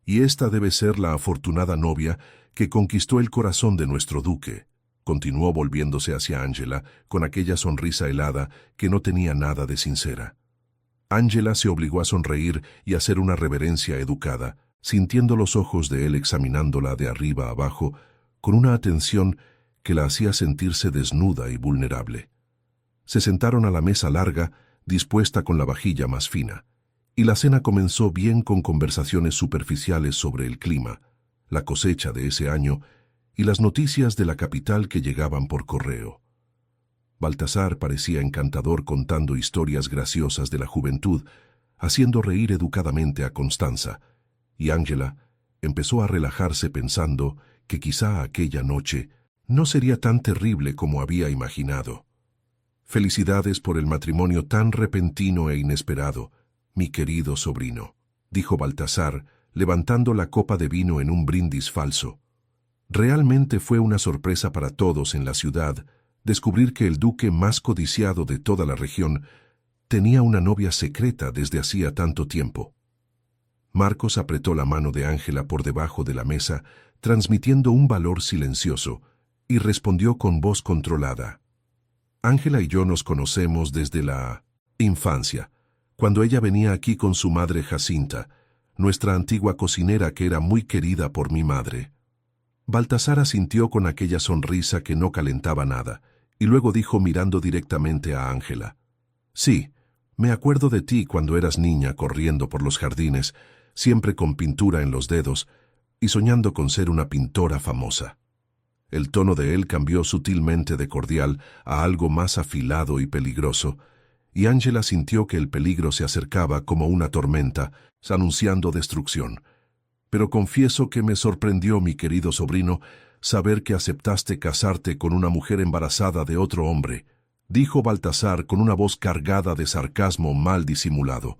Y esta debe ser la afortunada novia que conquistó el corazón de nuestro duque, continuó volviéndose hacia Ángela con aquella sonrisa helada que no tenía nada de sincera. Ángela se obligó a sonreír y hacer una reverencia educada, sintiendo los ojos de él examinándola de arriba a abajo con una atención que la hacía sentirse desnuda y vulnerable. Se sentaron a la mesa larga, dispuesta con la vajilla más fina, y la cena comenzó bien con conversaciones superficiales sobre el clima, la cosecha de ese año y las noticias de la capital que llegaban por correo. Baltasar parecía encantador contando historias graciosas de la juventud, haciendo reír educadamente a Constanza, y Ángela empezó a relajarse pensando que quizá aquella noche no sería tan terrible como había imaginado. «Felicidades por el matrimonio tan repentino e inesperado, mi querido sobrino», dijo Baltasar, levantando la copa de vino en un brindis falso. Realmente fue una sorpresa para todos en la ciudad descubrir que el duque más codiciado de toda la región tenía una novia secreta desde hacía tanto tiempo. Marcos apretó la mano de Ángela por debajo de la mesa, transmitiendo un valor silencioso, y respondió con voz controlada. «Ángela y yo nos conocemos desde la infancia, cuando ella venía aquí con su madre Jacinta, nuestra antigua cocinera que era muy querida por mi madre». Baltasar asintió con aquella sonrisa que no calentaba nada, y luego dijo mirando directamente a Ángela: «Sí, me acuerdo de ti cuando eras niña corriendo por los jardines, siempre con pintura en los dedos, y soñando con ser una pintora famosa». El tono de él cambió sutilmente de cordial a algo más afilado y peligroso, y Ángela sintió que el peligro se acercaba como una tormenta, anunciando destrucción. «Pero confieso que me sorprendió, mi querido sobrino, saber que aceptaste casarte con una mujer embarazada de otro hombre», dijo Baltasar con una voz cargada de sarcasmo mal disimulado.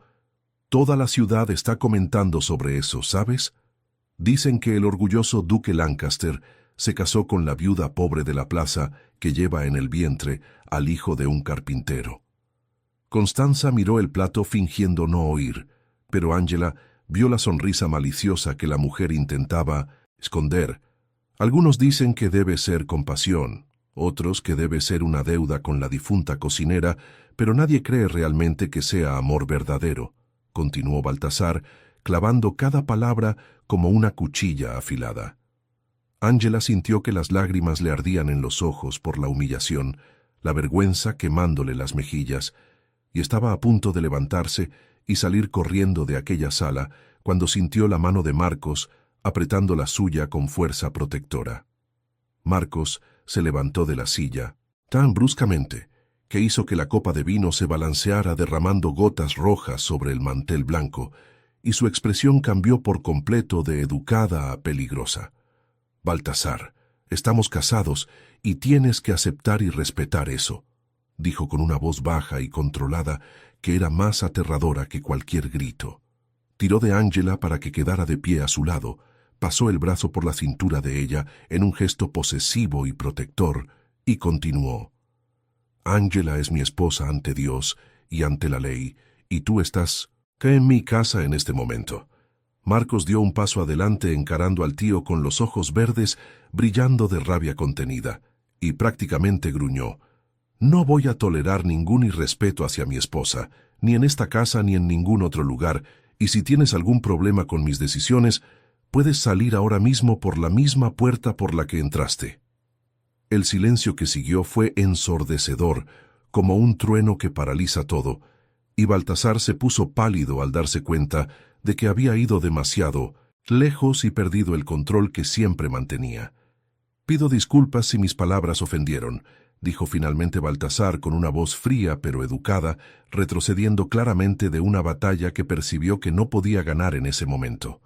«Toda la ciudad está comentando sobre eso, ¿sabes? Dicen que el orgulloso duque Lancaster se casó con la viuda pobre de la plaza que lleva en el vientre al hijo de un carpintero». Constanza miró el plato fingiendo no oír, pero Ángela vio la sonrisa maliciosa que la mujer intentaba esconder. Algunos dicen que debe ser compasión, otros que debe ser una deuda con la difunta cocinera, pero nadie cree realmente que sea amor verdadero, continuó Baltasar, clavando cada palabra como una cuchilla afilada. Ángela sintió que las lágrimas le ardían en los ojos por la humillación, la vergüenza quemándole las mejillas, y estaba a punto de levantarse y salir corriendo de aquella sala cuando sintió la mano de Marcos apretando la suya con fuerza protectora. Marcos se levantó de la silla, tan bruscamente, que hizo que la copa de vino se balanceara derramando gotas rojas sobre el mantel blanco, y su expresión cambió por completo de educada a peligrosa. «Baltasar, estamos casados y tienes que aceptar y respetar eso», dijo con una voz baja y controlada que era más aterradora que cualquier grito. Tiró de Ángela para que quedara de pie a su lado, pasó el brazo por la cintura de ella en un gesto posesivo y protector, y continuó: «Ángela es mi esposa ante Dios y ante la ley, y tú estás en mi casa en este momento». Marcos dio un paso adelante encarando al tío con los ojos verdes brillando de rabia contenida, y prácticamente gruñó: «No voy a tolerar ningún irrespeto hacia mi esposa, ni en esta casa ni en ningún otro lugar, y si tienes algún problema con mis decisiones, puedes salir ahora mismo por la misma puerta por la que entraste». El silencio que siguió fue ensordecedor, como un trueno que paraliza todo, y Baltasar se puso pálido al darse cuenta de que había ido demasiado lejos y perdido el control que siempre mantenía. «Pido disculpas si mis palabras ofendieron», dijo finalmente Baltasar con una voz fría pero educada, retrocediendo claramente de una batalla que percibió que no podía ganar en ese momento.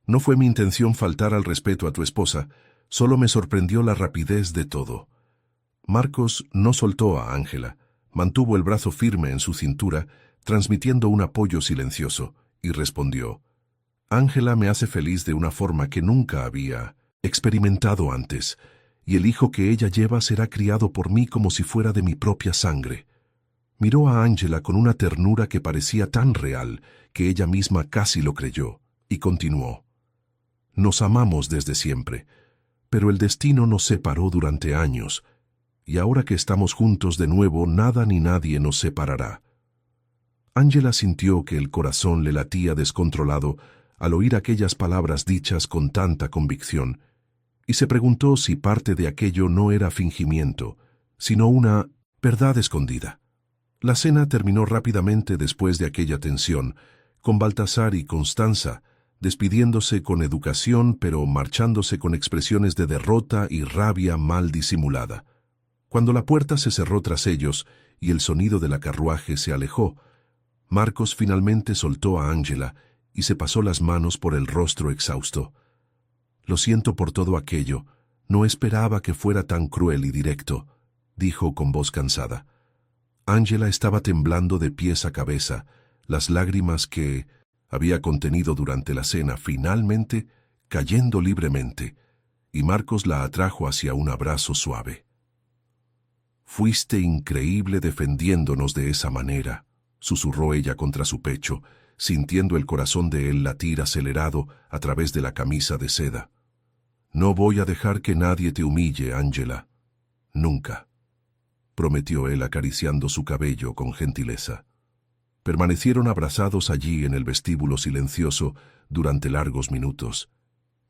«No fue mi intención faltar al respeto a tu esposa, solo me sorprendió la rapidez de todo». Marcos no soltó a Ángela, mantuvo el brazo firme en su cintura, transmitiendo un apoyo silencioso, y respondió: «Ángela me hace feliz de una forma que nunca había experimentado antes, y el hijo que ella lleva será criado por mí como si fuera de mi propia sangre». Miró a Ángela con una ternura que parecía tan real que ella misma casi lo creyó, y continuó. Nos amamos desde siempre, pero el destino nos separó durante años, y ahora que estamos juntos de nuevo, nada ni nadie nos separará. Ángela sintió que el corazón le latía descontrolado al oír aquellas palabras dichas con tanta convicción, y se preguntó si parte de aquello no era fingimiento, sino una verdad escondida. La cena terminó rápidamente después de aquella tensión, con Baltasar y Constanza, despidiéndose con educación pero marchándose con expresiones de derrota y rabia mal disimulada. Cuando la puerta se cerró tras ellos y el sonido de la carruaje se alejó, Marcos finalmente soltó a Ángela y se pasó las manos por el rostro exhausto. Lo siento por todo aquello, no esperaba que fuera tan cruel y directo, dijo con voz cansada. Ángela estaba temblando de pies a cabeza, las lágrimas que había contenido durante la cena finalmente cayendo libremente, y Marcos la atrajo hacia un abrazo suave. Fuiste increíble defendiéndonos de esa manera, susurró ella contra su pecho, sintiendo el corazón de él latir acelerado a través de la camisa de seda. No voy a dejar que nadie te humille, Ángela. Nunca, prometió él acariciando su cabello con gentileza. Permanecieron abrazados allí en el vestíbulo silencioso durante largos minutos,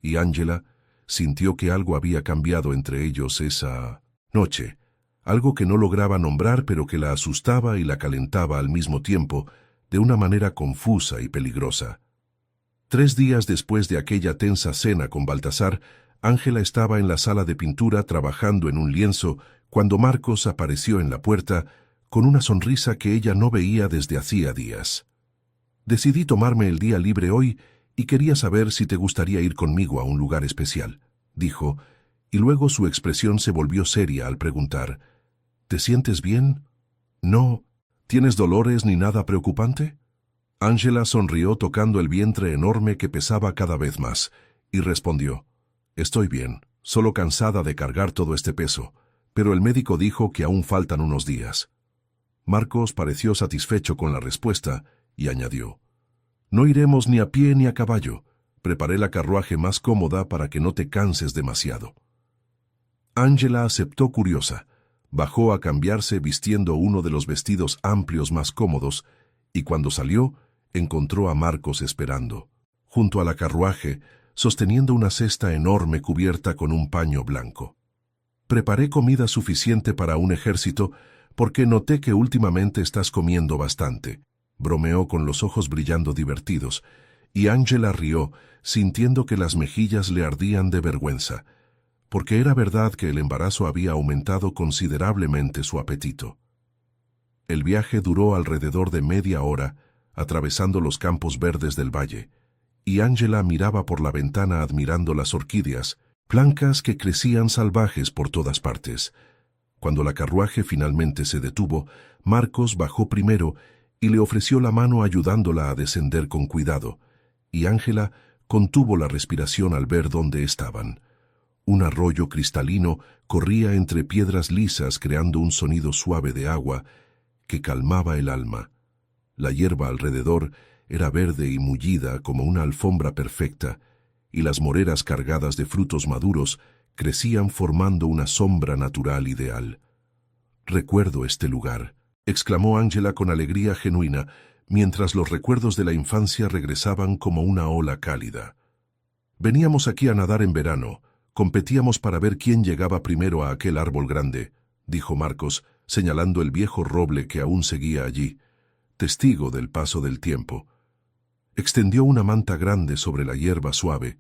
y Ángela sintió que algo había cambiado entre ellos esa noche, algo que no lograba nombrar pero que la asustaba y la calentaba al mismo tiempo, de una manera confusa y peligrosa. 3 días después de aquella tensa cena con Baltasar, Ángela estaba en la sala de pintura trabajando en un lienzo cuando Marcos apareció en la puerta con una sonrisa que ella no veía desde hacía días. Decidí tomarme el día libre hoy y quería saber si te gustaría ir conmigo a un lugar especial, dijo, y luego su expresión se volvió seria al preguntar, ¿te sientes bien? ¿No tienes dolores ni nada preocupante? Ángela sonrió tocando el vientre enorme que pesaba cada vez más, y respondió, estoy bien, solo cansada de cargar todo este peso, pero el médico dijo que aún faltan unos días. Marcos pareció satisfecho con la respuesta y añadió, no iremos ni a pie ni a caballo, preparé la carruaje más cómoda para que no te canses demasiado. Ángela aceptó curiosa, bajó a cambiarse vistiendo uno de los vestidos amplios más cómodos, y cuando salió, encontró a Marcos esperando, junto a la carruaje, sosteniendo una cesta enorme cubierta con un paño blanco. Preparé comida suficiente para un ejército porque noté que últimamente estás comiendo bastante, bromeó con los ojos brillando divertidos, y Ángela rió, sintiendo que las mejillas le ardían de vergüenza, porque era verdad que el embarazo había aumentado considerablemente su apetito. El viaje duró alrededor de media hora, atravesando los campos verdes del valle, y Ángela miraba por la ventana admirando las orquídeas, blancas que crecían salvajes por todas partes. Cuando la carruaje finalmente se detuvo, Marcos bajó primero y le ofreció la mano ayudándola a descender con cuidado, y Ángela contuvo la respiración al ver dónde estaban. Un arroyo cristalino corría entre piedras lisas creando un sonido suave de agua que calmaba el alma. La hierba alrededor era verde y mullida como una alfombra perfecta, y las moreras cargadas de frutos maduros crecían formando una sombra natural ideal. «Recuerdo este lugar», exclamó Ángela con alegría genuina, mientras los recuerdos de la infancia regresaban como una ola cálida. «Veníamos aquí a nadar en verano, competíamos para ver quién llegaba primero a aquel árbol grande», dijo Marcos, señalando el viejo roble que aún seguía allí, testigo del paso del tiempo. Extendió una manta grande sobre la hierba suave,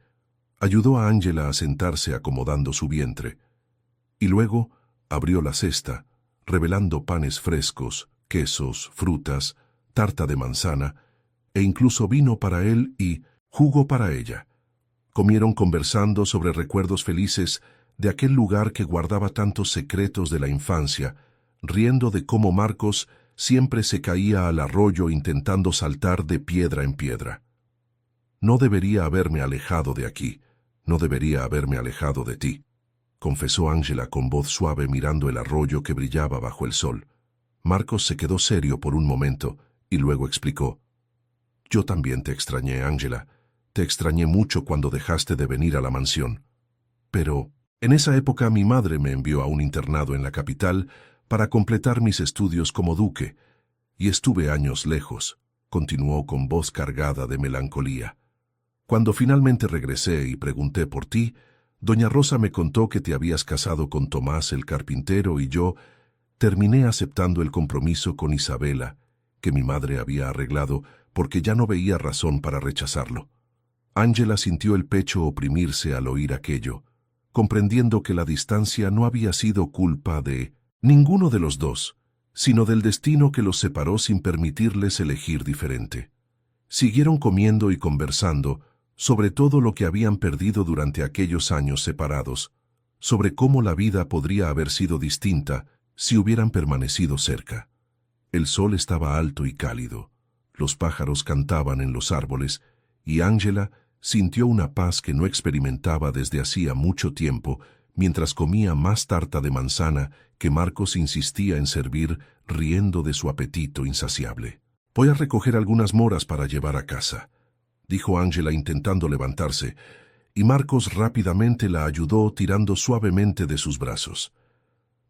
ayudó a Ángela a sentarse acomodando su vientre, y luego abrió la cesta, revelando panes frescos, quesos, frutas, tarta de manzana, e incluso vino para él y jugo para ella. Comieron conversando sobre recuerdos felices de aquel lugar que guardaba tantos secretos de la infancia, riendo de cómo Marcos siempre se caía al arroyo intentando saltar de piedra en piedra. «No debería haberme alejado de aquí, no debería haberme alejado de ti», confesó Ángela con voz suave mirando el arroyo que brillaba bajo el sol. Marcos se quedó serio por un momento y luego explicó. Yo también te extrañé, Ángela. Te extrañé mucho cuando dejaste de venir a la mansión. Pero en esa época mi madre me envió a un internado en la capital para completar mis estudios como duque, y estuve años lejos, continuó con voz cargada de melancolía. Cuando finalmente regresé y pregunté por ti, doña Rosa me contó que te habías casado con Tomás el carpintero y yo terminé aceptando el compromiso con Isabela, que mi madre había arreglado porque ya no veía razón para rechazarlo. Ángela sintió el pecho oprimirse al oír aquello, comprendiendo que la distancia no había sido culpa de ninguno de los dos, sino del destino que los separó sin permitirles elegir diferente. Siguieron comiendo y conversando sobre todo lo que habían perdido durante aquellos años separados, sobre cómo la vida podría haber sido distinta si hubieran permanecido cerca. El sol estaba alto y cálido, los pájaros cantaban en los árboles, y Ángela sintió una paz que no experimentaba desde hacía mucho tiempo mientras comía más tarta de manzana que Marcos insistía en servir, riendo de su apetito insaciable. «Voy a recoger algunas moras para llevar a casa», dijo Ángela intentando levantarse, y Marcos rápidamente la ayudó tirando suavemente de sus brazos.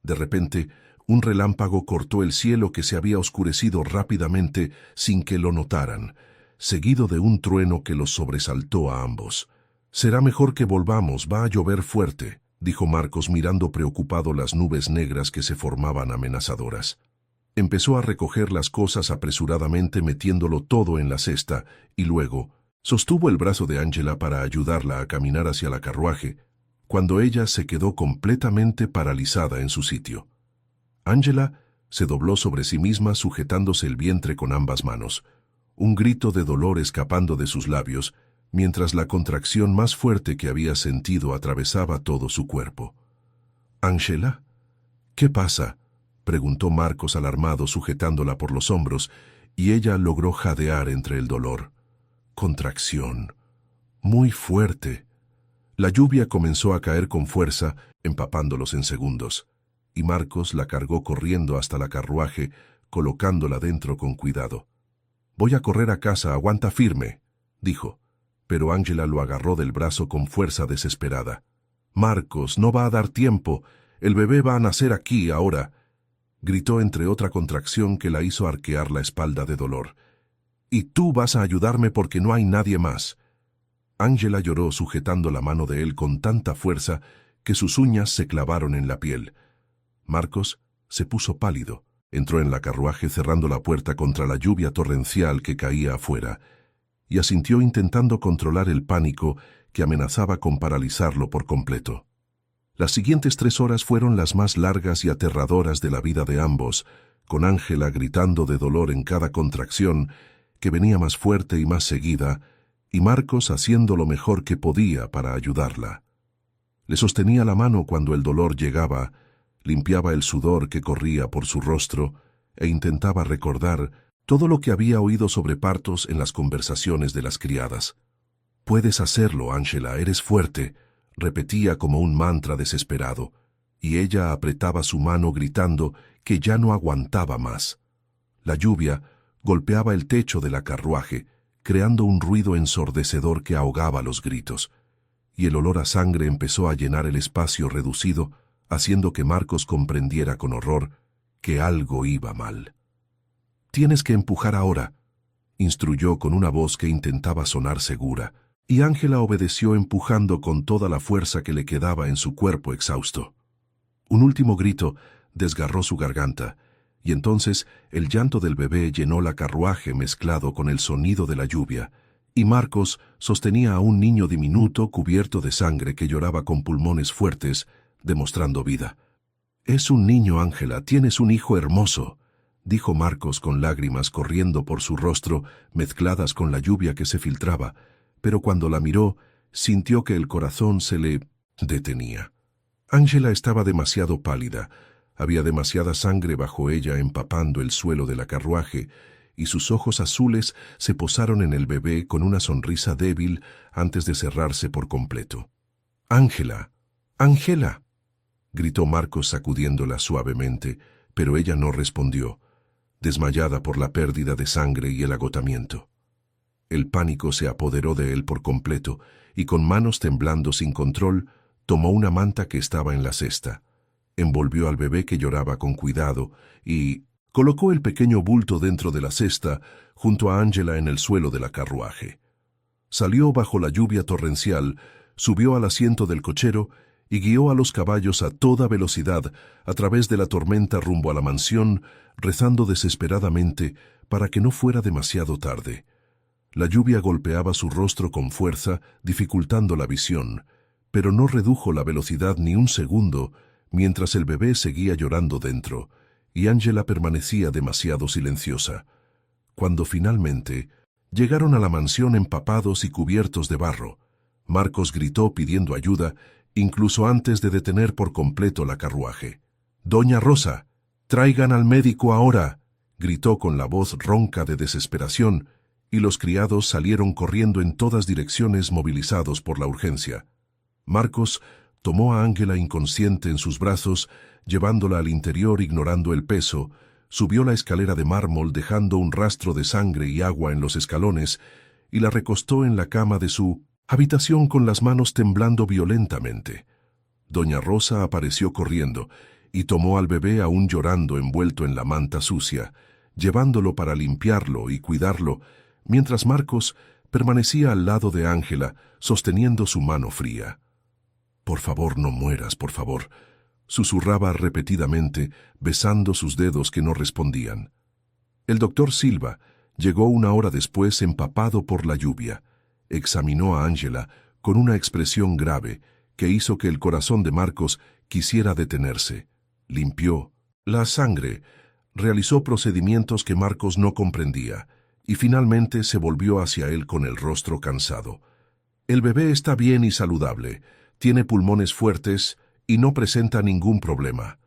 De repente, un relámpago cortó el cielo que se había oscurecido rápidamente sin que lo notaran, seguido de un trueno que los sobresaltó a ambos. «Será mejor que volvamos, va a llover fuerte», dijo Marcos mirando preocupado las nubes negras que se formaban amenazadoras. Empezó a recoger las cosas apresuradamente metiéndolo todo en la cesta y luego sostuvo el brazo de Ángela para ayudarla a caminar hacia la carruaje, cuando ella se quedó completamente paralizada en su sitio. Ángela se dobló sobre sí misma sujetándose el vientre con ambas manos, un grito de dolor escapando de sus labios, mientras la contracción más fuerte que había sentido atravesaba todo su cuerpo. «¿Ángela? ¿Qué pasa?», preguntó Marcos alarmado sujetándola por los hombros, y ella logró jadear entre el dolor. Contracción. Muy fuerte. La lluvia comenzó a caer con fuerza, empapándolos en segundos, y Marcos la cargó corriendo hasta la carruaje, colocándola dentro con cuidado. «Voy a correr a casa, aguanta firme», dijo, pero Ángela lo agarró del brazo con fuerza desesperada. «Marcos, no va a dar tiempo, el bebé va a nacer aquí ahora», gritó entre otra contracción que la hizo arquear la espalda de dolor. «Y tú vas a ayudarme porque no hay nadie más». Ángela lloró sujetando la mano de él con tanta fuerza que sus uñas se clavaron en la piel. Marcos se puso pálido, entró en la carruaje cerrando la puerta contra la lluvia torrencial que caía afuera, y asintió intentando controlar el pánico que amenazaba con paralizarlo por completo. Las siguientes 3 horas fueron las más largas y aterradoras de la vida de ambos, con Ángela gritando de dolor en cada contracción, que venía más fuerte y más seguida, y Marcos haciendo lo mejor que podía para ayudarla. Le sostenía la mano cuando el dolor llegaba, limpiaba el sudor que corría por su rostro e intentaba recordar todo lo que había oído sobre partos en las conversaciones de las criadas. «Puedes hacerlo, Ángela, eres fuerte», repetía como un mantra desesperado, y ella apretaba su mano gritando que ya no aguantaba más. La lluvia golpeaba el techo de la carruaje, creando un ruido ensordecedor que ahogaba los gritos, y el olor a sangre empezó a llenar el espacio reducido, haciendo que Marcos comprendiera con horror que algo iba mal. «Tienes que empujar ahora», instruyó con una voz que intentaba sonar segura, y Ángela obedeció empujando con toda la fuerza que le quedaba en su cuerpo exhausto. Un último grito desgarró su garganta, y entonces el llanto del bebé llenó la carruaje mezclado con el sonido de la lluvia, y Marcos sostenía a un niño diminuto cubierto de sangre que lloraba con pulmones fuertes, demostrando vida. «Es un niño, Ángela, tienes un hijo hermoso», dijo Marcos con lágrimas corriendo por su rostro mezcladas con la lluvia que se filtraba, pero cuando la miró, sintió que el corazón se le detenía. Ángela estaba demasiado pálida, había demasiada sangre bajo ella empapando el suelo de la carruaje, y sus ojos azules se posaron en el bebé con una sonrisa débil antes de cerrarse por completo. «Ángela, Ángela», gritó Marcos sacudiéndola suavemente, pero ella no respondió. desmayada por la pérdida de sangre y el agotamiento. El pánico se apoderó de él por completo y con manos temblando sin control, tomó una manta que estaba en la cesta, envolvió al bebé que lloraba con cuidado y colocó el pequeño bulto dentro de la cesta junto a Angela en el suelo de la carruaje. Salió bajo la lluvia torrencial, subió al asiento del cochero y guió a los caballos a toda velocidad a través de la tormenta rumbo a la mansión, rezando desesperadamente para que no fuera demasiado tarde. La lluvia golpeaba su rostro con fuerza, dificultando la visión, pero no redujo la velocidad ni un segundo mientras el bebé seguía llorando dentro, y Angela permanecía demasiado silenciosa. Cuando finalmente llegaron a la mansión empapados y cubiertos de barro, Marcos gritó pidiendo ayuda, incluso antes de detener por completo la carruaje. «Doña Rosa, traigan al médico ahora», gritó con la voz ronca de desesperación, y los criados salieron corriendo en todas direcciones movilizados por la urgencia. Marcos tomó a Ángela inconsciente en sus brazos, llevándola al interior ignorando el peso, subió la escalera de mármol dejando un rastro de sangre y agua en los escalones y la recostó en la cama de su habitación con las manos temblando violentamente. Doña Rosa apareció corriendo y tomó al bebé aún llorando envuelto en la manta sucia, llevándolo para limpiarlo y cuidarlo, mientras Marcos permanecía al lado de Ángela, sosteniendo su mano fría. «Por favor, no mueras, por favor», susurraba repetidamente, besando sus dedos que no respondían. El doctor Silva llegó una hora después empapado por la lluvia. Examinó a Ángela con una expresión grave que hizo que el corazón de Marcos quisiera detenerse. Limpió la sangre, realizó procedimientos que Marcos no comprendía, y finalmente se volvió hacia él con el rostro cansado. «El bebé está bien y saludable, tiene pulmones fuertes y no presenta ningún problema»,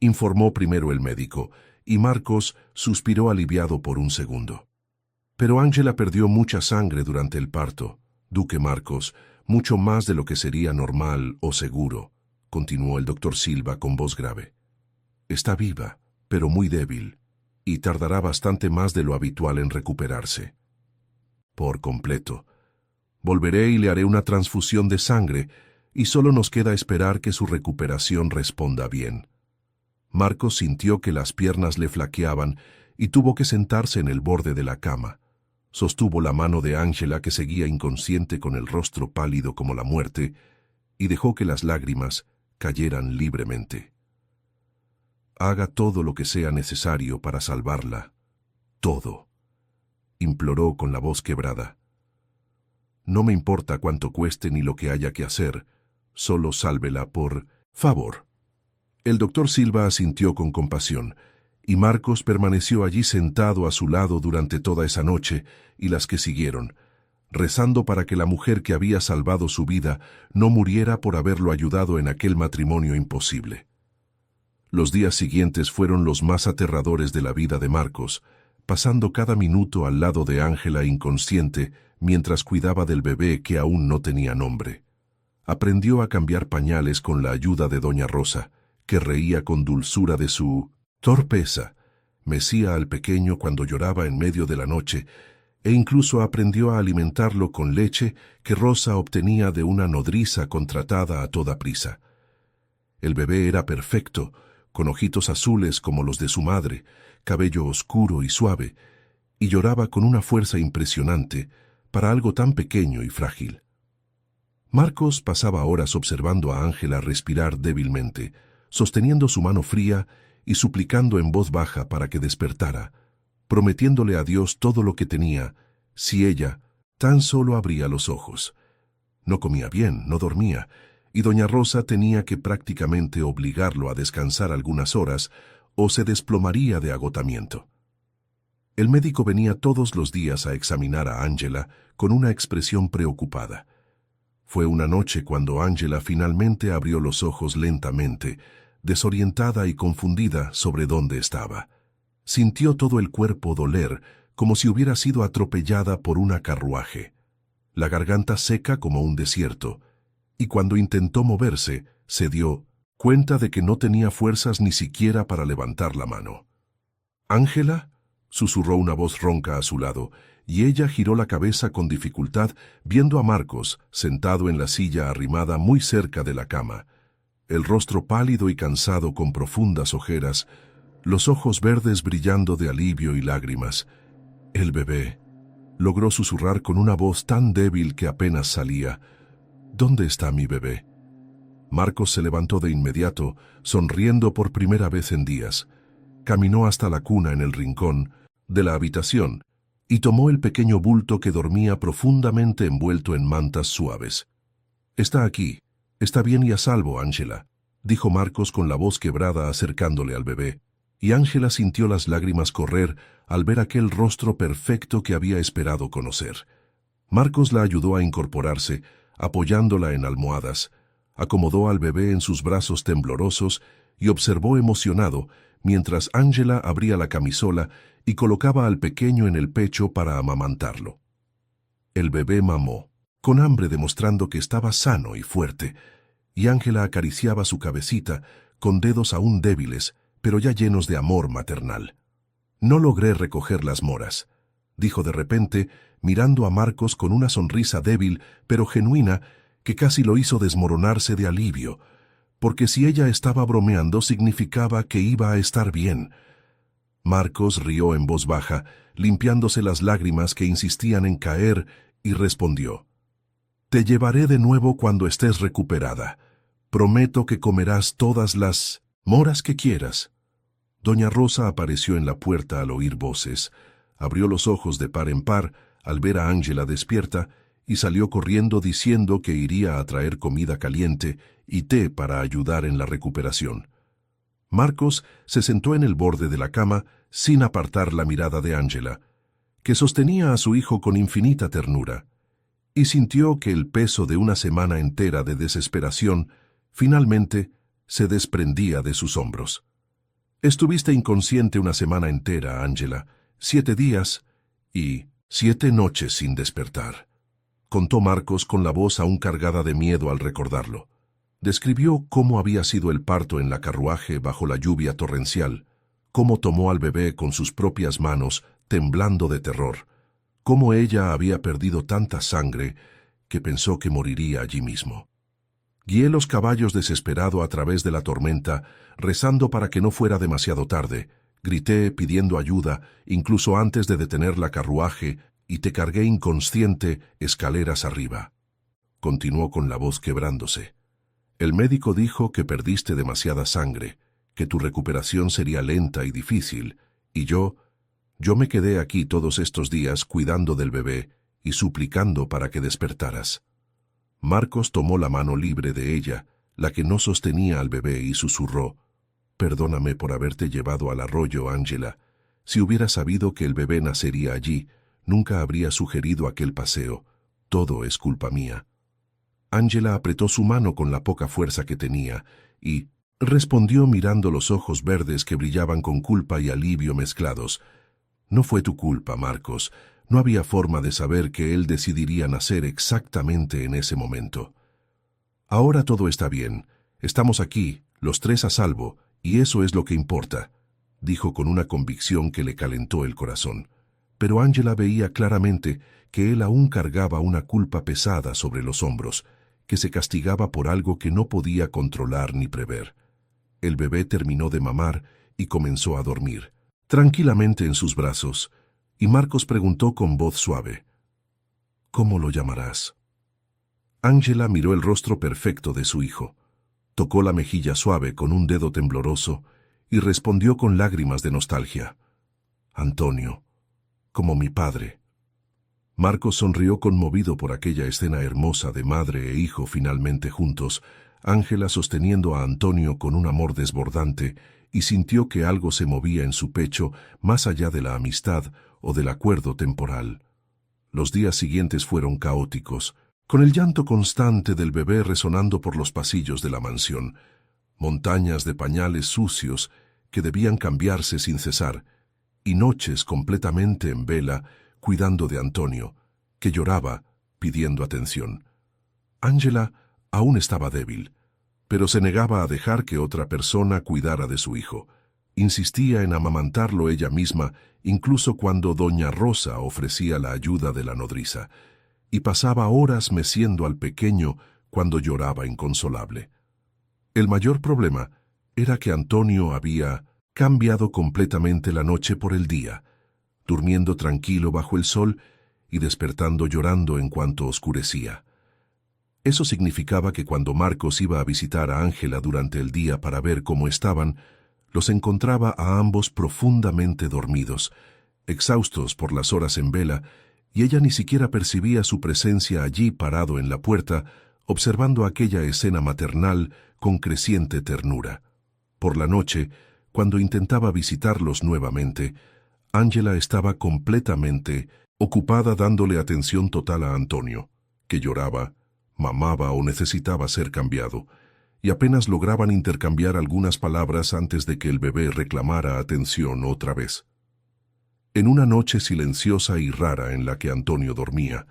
informó primero el médico, y Marcos suspiró aliviado por un segundo. «Pero Ángela perdió mucha sangre durante el parto, Duque Marcos, mucho más de lo que sería normal o seguro», continuó el doctor Silva con voz grave. «Está viva, pero muy débil, y tardará bastante más de lo habitual en recuperarse. Por completo. Volveré y le haré una transfusión de sangre, y solo nos queda esperar que su recuperación responda bien». Marcos sintió que las piernas le flaqueaban y tuvo que sentarse en el borde de la cama. Sostuvo la mano de Ángela, que seguía inconsciente con el rostro pálido como la muerte, y dejó que las lágrimas cayeran libremente. «Haga todo lo que sea necesario para salvarla. Todo», imploró con la voz quebrada. «No me importa cuánto cueste ni lo que haya que hacer, solo sálvela, por favor». El doctor Silva asintió con compasión, y Marcos permaneció allí sentado a su lado durante toda esa noche y las que siguieron, rezando para que la mujer que había salvado su vida no muriera por haberlo ayudado en aquel matrimonio imposible. Los días siguientes fueron los más aterradores de la vida de Marcos, pasando cada minuto al lado de Ángela inconsciente mientras cuidaba del bebé que aún no tenía nombre. Aprendió a cambiar pañales con la ayuda de doña Rosa, que reía con dulzura de su torpeza, mecía al pequeño cuando lloraba en medio de la noche, e incluso aprendió a alimentarlo con leche que Rosa obtenía de una nodriza contratada a toda prisa. El bebé era perfecto, con ojitos azules como los de su madre, cabello oscuro y suave, y lloraba con una fuerza impresionante para algo tan pequeño y frágil. Marcos pasaba horas observando a Ángela respirar débilmente, sosteniendo su mano fría y suplicando en voz baja para que despertara, prometiéndole a Dios todo lo que tenía, si ella tan solo abría los ojos. No comía bien, no dormía, y doña Rosa tenía que prácticamente obligarlo a descansar algunas horas o se desplomaría de agotamiento. El médico venía todos los días a examinar a Ángela con una expresión preocupada. Fue una noche cuando Ángela finalmente abrió los ojos lentamente, desorientada y confundida sobre dónde estaba. Sintió todo el cuerpo doler, como si hubiera sido atropellada por una carruaje. La garganta seca como un desierto, y cuando intentó moverse, se dio cuenta de que no tenía fuerzas ni siquiera para levantar la mano. «Ángela», susurró una voz ronca a su lado, y ella giró la cabeza con dificultad, viendo a Marcos, sentado en la silla arrimada muy cerca de la cama. El rostro pálido y cansado con profundas ojeras, los ojos verdes brillando de alivio y lágrimas. El bebé, logró susurrar con una voz tan débil que apenas salía. ¿Dónde está mi bebé? Marcos se levantó de inmediato, sonriendo por primera vez en días. Caminó hasta la cuna en el rincón de la habitación y tomó el pequeño bulto que dormía profundamente envuelto en mantas suaves. «Está aquí. Está bien y a salvo, Ángela», dijo Marcos con la voz quebrada acercándole al bebé, y Ángela sintió las lágrimas correr al ver aquel rostro perfecto que había esperado conocer. Marcos la ayudó a incorporarse, apoyándola en almohadas, acomodó al bebé en sus brazos temblorosos y observó emocionado mientras Ángela abría la camisola y colocaba al pequeño en el pecho para amamantarlo. El bebé mamó, con hambre demostrando que estaba sano y fuerte, y Ángela acariciaba su cabecita con dedos aún débiles, pero ya llenos de amor maternal. «No logré recoger las moras», dijo de repente, mirando a Marcos con una sonrisa débil pero genuina que casi lo hizo desmoronarse de alivio, porque si ella estaba bromeando significaba que iba a estar bien. Marcos rió en voz baja, limpiándose las lágrimas que insistían en caer, y respondió: «Te llevaré de nuevo cuando estés recuperada. Prometo que comerás todas las moras que quieras». Doña Rosa apareció en la puerta al oír voces, abrió los ojos de par en par al ver a Ángela despierta y salió corriendo diciendo que iría a traer comida caliente y té para ayudar en la recuperación. Marcos se sentó en el borde de la cama sin apartar la mirada de Ángela, que sostenía a su hijo con infinita ternura, y sintió que el peso de una semana entera de desesperación finalmente se desprendía de sus hombros. «Estuviste inconsciente una semana entera, Ángela, 7 días y 7 noches sin despertar», contó Marcos con la voz aún cargada de miedo al recordarlo. Describió cómo había sido el parto en la carruaje bajo la lluvia torrencial, cómo tomó al bebé con sus propias manos, temblando de terror, cómo ella había perdido tanta sangre que pensó que moriría allí mismo. Guié los caballos desesperado a través de la tormenta, rezando para que no fuera demasiado tarde. Grité pidiendo ayuda, incluso antes de detener la carruaje, y te cargué inconsciente escaleras arriba. Continuó con la voz quebrándose. El médico dijo que perdiste demasiada sangre, que tu recuperación sería lenta y difícil, y yo me quedé aquí todos estos días cuidando del bebé y suplicando para que despertaras. Marcos tomó la mano libre de ella, la que no sostenía al bebé, y susurró: «Perdóname por haberte llevado al arroyo, Ángela. Si hubiera sabido que el bebé nacería allí, nunca habría sugerido aquel paseo. Todo es culpa mía». Ángela apretó su mano con la poca fuerza que tenía y respondió mirando los ojos verdes que brillaban con culpa y alivio mezclados: «No fue tu culpa, Marcos. No había forma de saber que él decidiría nacer exactamente en ese momento. Ahora todo está bien. Estamos aquí, los 3 a salvo, y eso es lo que importa», dijo con una convicción que le calentó el corazón. Pero Ángela veía claramente que él aún cargaba una culpa pesada sobre los hombros, que se castigaba por algo que no podía controlar ni prever. El bebé terminó de mamar y comenzó a dormir, tranquilamente en sus brazos, y Marcos preguntó con voz suave: «¿Cómo lo llamarás?». Ángela miró el rostro perfecto de su hijo, tocó la mejilla suave con un dedo tembloroso y respondió con lágrimas de nostalgia: «Antonio, como mi padre». Marcos sonrió conmovido por aquella escena hermosa de madre e hijo finalmente juntos, Ángela sosteniendo a Antonio con un amor desbordante, y sintió que algo se movía en su pecho más allá de la amistad o del acuerdo temporal. Los días siguientes fueron caóticos, con el llanto constante del bebé resonando por los pasillos de la mansión, montañas de pañales sucios que debían cambiarse sin cesar, y noches completamente en vela cuidando de Antonio, que lloraba pidiendo atención. Ángela aún estaba débil, pero se negaba a dejar que otra persona cuidara de su hijo. Insistía en amamantarlo ella misma, incluso cuando doña Rosa ofrecía la ayuda de la nodriza, y pasaba horas meciendo al pequeño cuando lloraba inconsolable. El mayor problema era que Antonio había cambiado completamente la noche por el día, durmiendo tranquilo bajo el sol y despertando llorando en cuanto oscurecía. Eso significaba que cuando Marcos iba a visitar a Ángela durante el día para ver cómo estaban, los encontraba a ambos profundamente dormidos, exhaustos por las horas en vela, y ella ni siquiera percibía su presencia allí parado en la puerta, observando aquella escena maternal con creciente ternura. Por la noche, cuando intentaba visitarlos nuevamente, Ángela estaba completamente ocupada dándole atención total a Antonio, que lloraba, mamaba o necesitaba ser cambiado, y apenas lograban intercambiar algunas palabras antes de que el bebé reclamara atención otra vez. En una noche silenciosa y rara en la que Antonio dormía,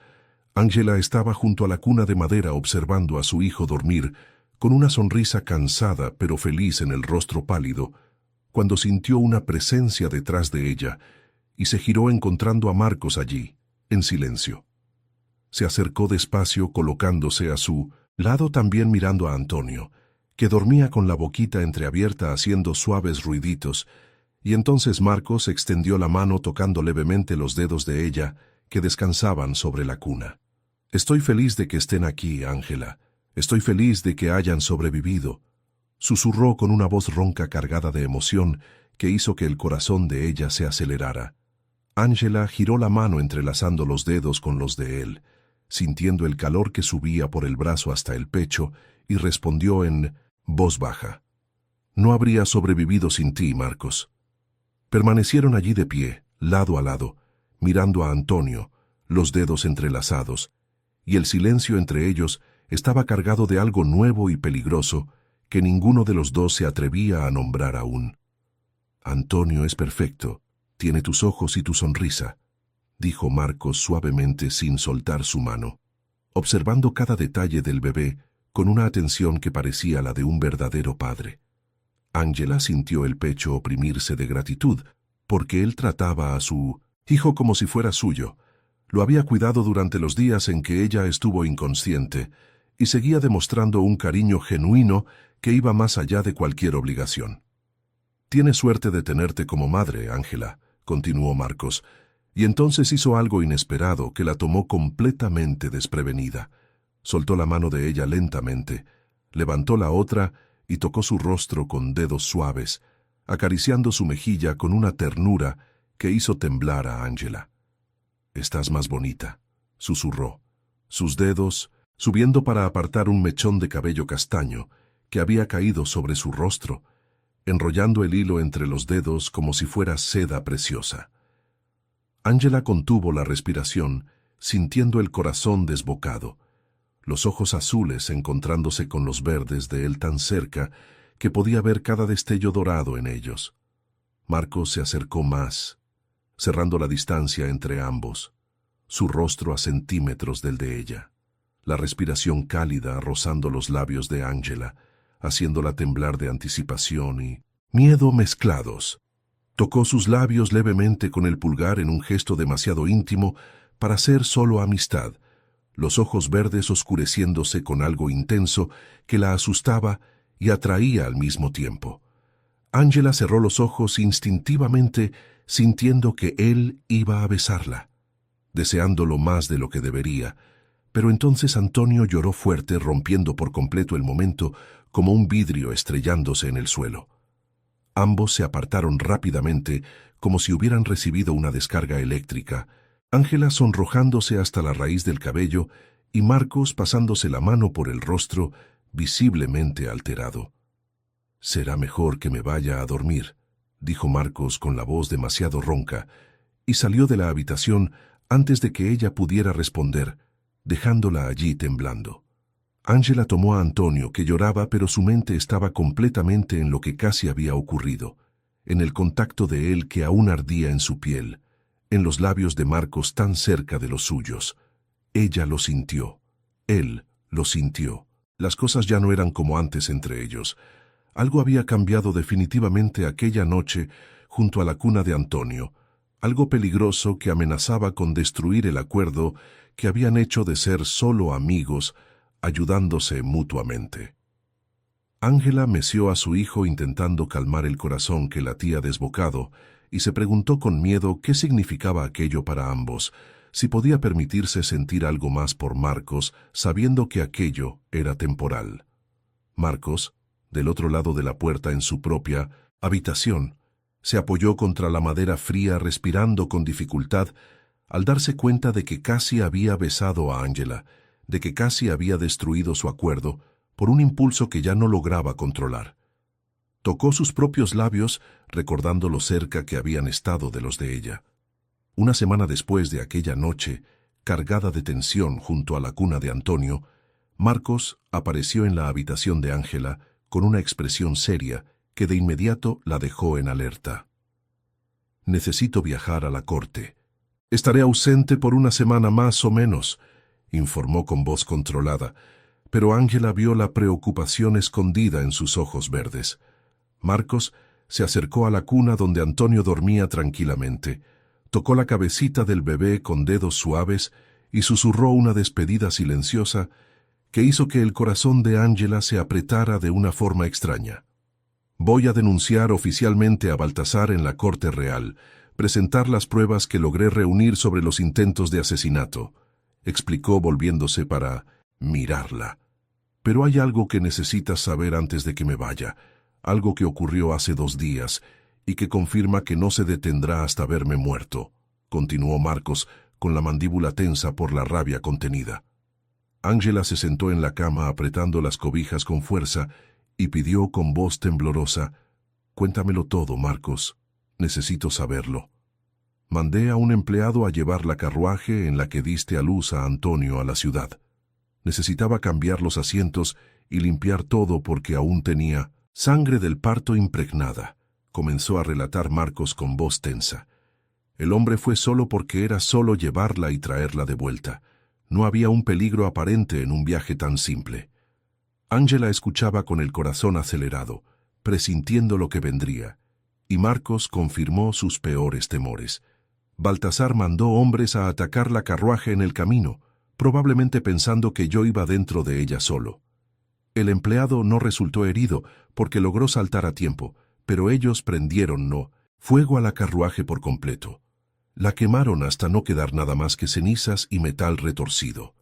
Ángela estaba junto a la cuna de madera observando a su hijo dormir, con una sonrisa cansada pero feliz en el rostro pálido, cuando sintió una presencia detrás de ella y se giró encontrando a Marcos allí, en silencio. Se acercó despacio colocándose a su lado también mirando a Antonio, que dormía con la boquita entreabierta haciendo suaves ruiditos, y entonces Marcos extendió la mano tocando levemente los dedos de ella que descansaban sobre la cuna. «Estoy feliz de que estén aquí, Ángela. Estoy feliz de que hayan sobrevivido», susurró con una voz ronca cargada de emoción que hizo que el corazón de ella se acelerara. Ángela giró la mano entrelazando los dedos con los de él, sintiendo el calor que subía por el brazo hasta el pecho, y respondió en voz baja: «No habría sobrevivido sin ti, Marcos». Permanecieron allí de pie, lado a lado, mirando a Antonio, los dedos entrelazados, y el silencio entre ellos estaba cargado de algo nuevo y peligroso que ninguno de los dos se atrevía a nombrar aún. «Antonio es perfecto, tiene tus ojos y tu sonrisa», dijo Marcos suavemente sin soltar su mano, observando cada detalle del bebé con una atención que parecía la de un verdadero padre. Ángela sintió el pecho oprimirse de gratitud, porque él trataba a su hijo como si fuera suyo. Lo había cuidado durante los días en que ella estuvo inconsciente, y seguía demostrando un cariño genuino que iba más allá de cualquier obligación. «Tienes suerte de tenerte como madre, Ángela», continuó Marcos, y entonces hizo algo inesperado que la tomó completamente desprevenida. Soltó la mano de ella lentamente, levantó la otra y tocó su rostro con dedos suaves, acariciando su mejilla con una ternura que hizo temblar a Ángela. «Estás más bonita», susurró, sus dedos subiendo para apartar un mechón de cabello castaño que había caído sobre su rostro, enrollando el hilo entre los dedos como si fuera seda preciosa. Ángela contuvo la respiración, sintiendo el corazón desbocado, los ojos azules encontrándose con los verdes de él tan cerca que podía ver cada destello dorado en ellos. Marcos se acercó más, cerrando la distancia entre ambos, su rostro a centímetros del de ella, la respiración cálida rozando los labios de Ángela, haciéndola temblar de anticipación y miedo mezclados. Tocó sus labios levemente con el pulgar en un gesto demasiado íntimo para ser solo amistad, los ojos verdes oscureciéndose con algo intenso que la asustaba y atraía al mismo tiempo. Ángela cerró los ojos instintivamente, sintiendo que él iba a besarla, deseándolo más de lo que debería, pero entonces Antonio lloró fuerte, rompiendo por completo el momento como un vidrio estrellándose en el suelo. Ambos se apartaron rápidamente, como si hubieran recibido una descarga eléctrica, Ángela sonrojándose hasta la raíz del cabello y Marcos pasándose la mano por el rostro, visiblemente alterado. «Será mejor que me vaya a dormir», dijo Marcos con la voz demasiado ronca, y salió de la habitación antes de que ella pudiera responder, dejándola allí temblando. Ángela tomó a Antonio, que lloraba, pero su mente estaba completamente en lo que casi había ocurrido, en el contacto de él que aún ardía en su piel, en los labios de Marcos tan cerca de los suyos. Ella lo sintió. Él lo sintió. Las cosas ya no eran como antes entre ellos. Algo había cambiado definitivamente aquella noche junto a la cuna de Antonio, algo peligroso que amenazaba con destruir el acuerdo que habían hecho de ser solo amigos, ayudándose mutuamente. Ángela meció a su hijo intentando calmar el corazón que latía desbocado y se preguntó con miedo qué significaba aquello para ambos, si podía permitirse sentir algo más por Marcos sabiendo que aquello era temporal. Marcos, del otro lado de la puerta en su propia habitación, se apoyó contra la madera fría respirando con dificultad al darse cuenta de que casi había besado a Ángela, de que casi había destruido su acuerdo por un impulso que ya no lograba controlar. Tocó sus propios labios recordando lo cerca que habían estado de los de ella. Una semana después de aquella noche, cargada de tensión junto a la cuna de Antonio, Marcos apareció en la habitación de Ángela con una expresión seria que de inmediato la dejó en alerta. «Necesito viajar a la corte. Estaré ausente por una semana más o menos», informó con voz controlada, pero Ángela vio la preocupación escondida en sus ojos verdes. Marcos se acercó a la cuna donde Antonio dormía tranquilamente, tocó la cabecita del bebé con dedos suaves y susurró una despedida silenciosa que hizo que el corazón de Ángela se apretara de una forma extraña. «Voy a denunciar oficialmente a Baltasar en la Corte Real, presentar las pruebas que logré reunir sobre los intentos de asesinato», explicó volviéndose para mirarla. «Pero hay algo que necesitas saber antes de que me vaya, algo que ocurrió hace 2 días y que confirma que no se detendrá hasta verme muerto», continuó Marcos con la mandíbula tensa por la rabia contenida. Ángela se sentó en la cama apretando las cobijas con fuerza y pidió con voz temblorosa: «Cuéntamelo todo, Marcos. Necesito saberlo. Mandé a un empleado a llevar la carruaje en la que diste a luz a Antonio a la ciudad. Necesitaba cambiar los asientos y limpiar todo porque aún tenía sangre del parto impregnada», comenzó a relatar Marcos con voz tensa. «El hombre fue solo porque era solo llevarla y traerla de vuelta. No había un peligro aparente en un viaje tan simple». Ángela escuchaba con el corazón acelerado, presintiendo lo que vendría, y Marcos confirmó sus peores temores. Baltasar mandó hombres a atacar la carruaje en el camino, probablemente pensando que yo iba dentro de ella solo. El empleado no resultó herido porque logró saltar a tiempo, pero ellos prendieron fuego a la carruaje por completo. La quemaron hasta no quedar nada más que cenizas y metal retorcido»,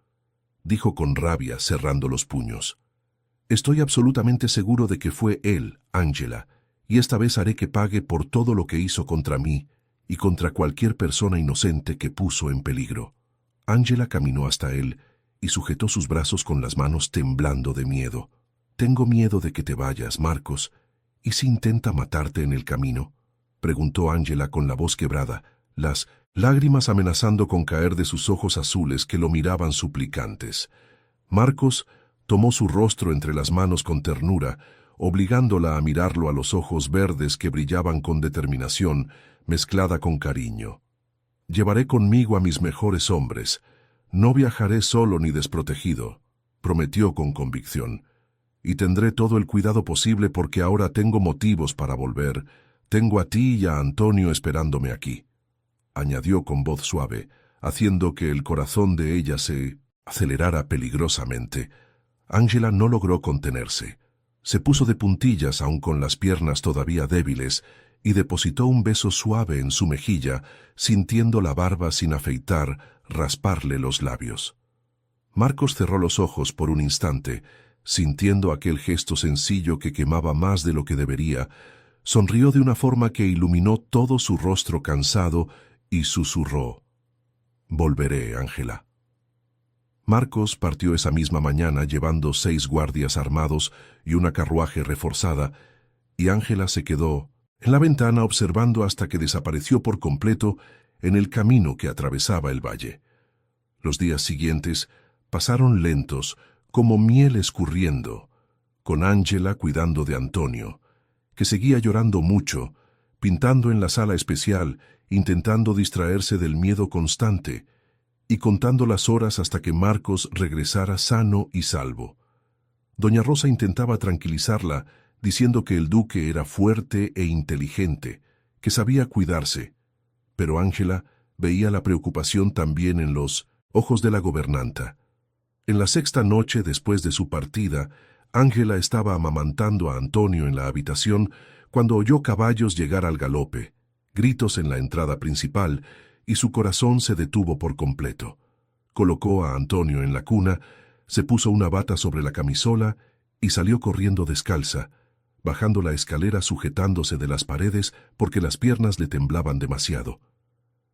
dijo con rabia cerrando los puños. «Estoy absolutamente seguro de que fue él, Ángela, y esta vez haré que pague por todo lo que hizo contra mí y contra cualquier persona inocente que puso en peligro». Ángela caminó hasta él y sujetó sus brazos con las manos temblando de miedo. «Tengo miedo de que te vayas, Marcos. ¿Y si intenta matarte en el camino?», preguntó Ángela con la voz quebrada, las lágrimas amenazando con caer de sus ojos azules que lo miraban suplicantes. Marcos tomó su rostro entre las manos con ternura, obligándola a mirarlo a los ojos verdes que brillaban con determinación, mezclada con cariño. «Llevaré conmigo a mis mejores hombres. No viajaré solo ni desprotegido», prometió con convicción. «Y tendré todo el cuidado posible porque ahora tengo motivos para volver. Tengo a ti y a Antonio esperándome aquí», añadió con voz suave, haciendo que el corazón de ella se acelerara peligrosamente. Ángela no logró contenerse. Se puso de puntillas aun con las piernas todavía débiles y depositó un beso suave en su mejilla, sintiendo la barba sin afeitar rasparle los labios. Marcos cerró los ojos por un instante, sintiendo aquel gesto sencillo que quemaba más de lo que debería. Sonrió de una forma que iluminó todo su rostro cansado y susurró: «Volveré, Ángela». Marcos partió esa misma mañana llevando 6 guardias armados y una carruaje reforzada, y Ángela se quedó en la ventana observando hasta que desapareció por completo en el camino que atravesaba el valle. Los días siguientes pasaron lentos, como miel escurriendo, con Ángela cuidando de Antonio, que seguía llorando mucho, pintando en la sala especial, intentando distraerse del miedo constante, y contando las horas hasta que Marcos regresara sano y salvo. Doña Rosa intentaba tranquilizarla, diciendo que el duque era fuerte e inteligente, que sabía cuidarse. Pero Ángela veía la preocupación también en los ojos de la gobernanta. En la sexta noche después de su partida, Ángela estaba amamantando a Antonio en la habitación cuando oyó caballos llegar al galope, gritos en la entrada principal, y su corazón se detuvo por completo. Colocó a Antonio en la cuna, se puso una bata sobre la camisola y salió corriendo descalza, bajando la escalera sujetándose de las paredes porque las piernas le temblaban demasiado.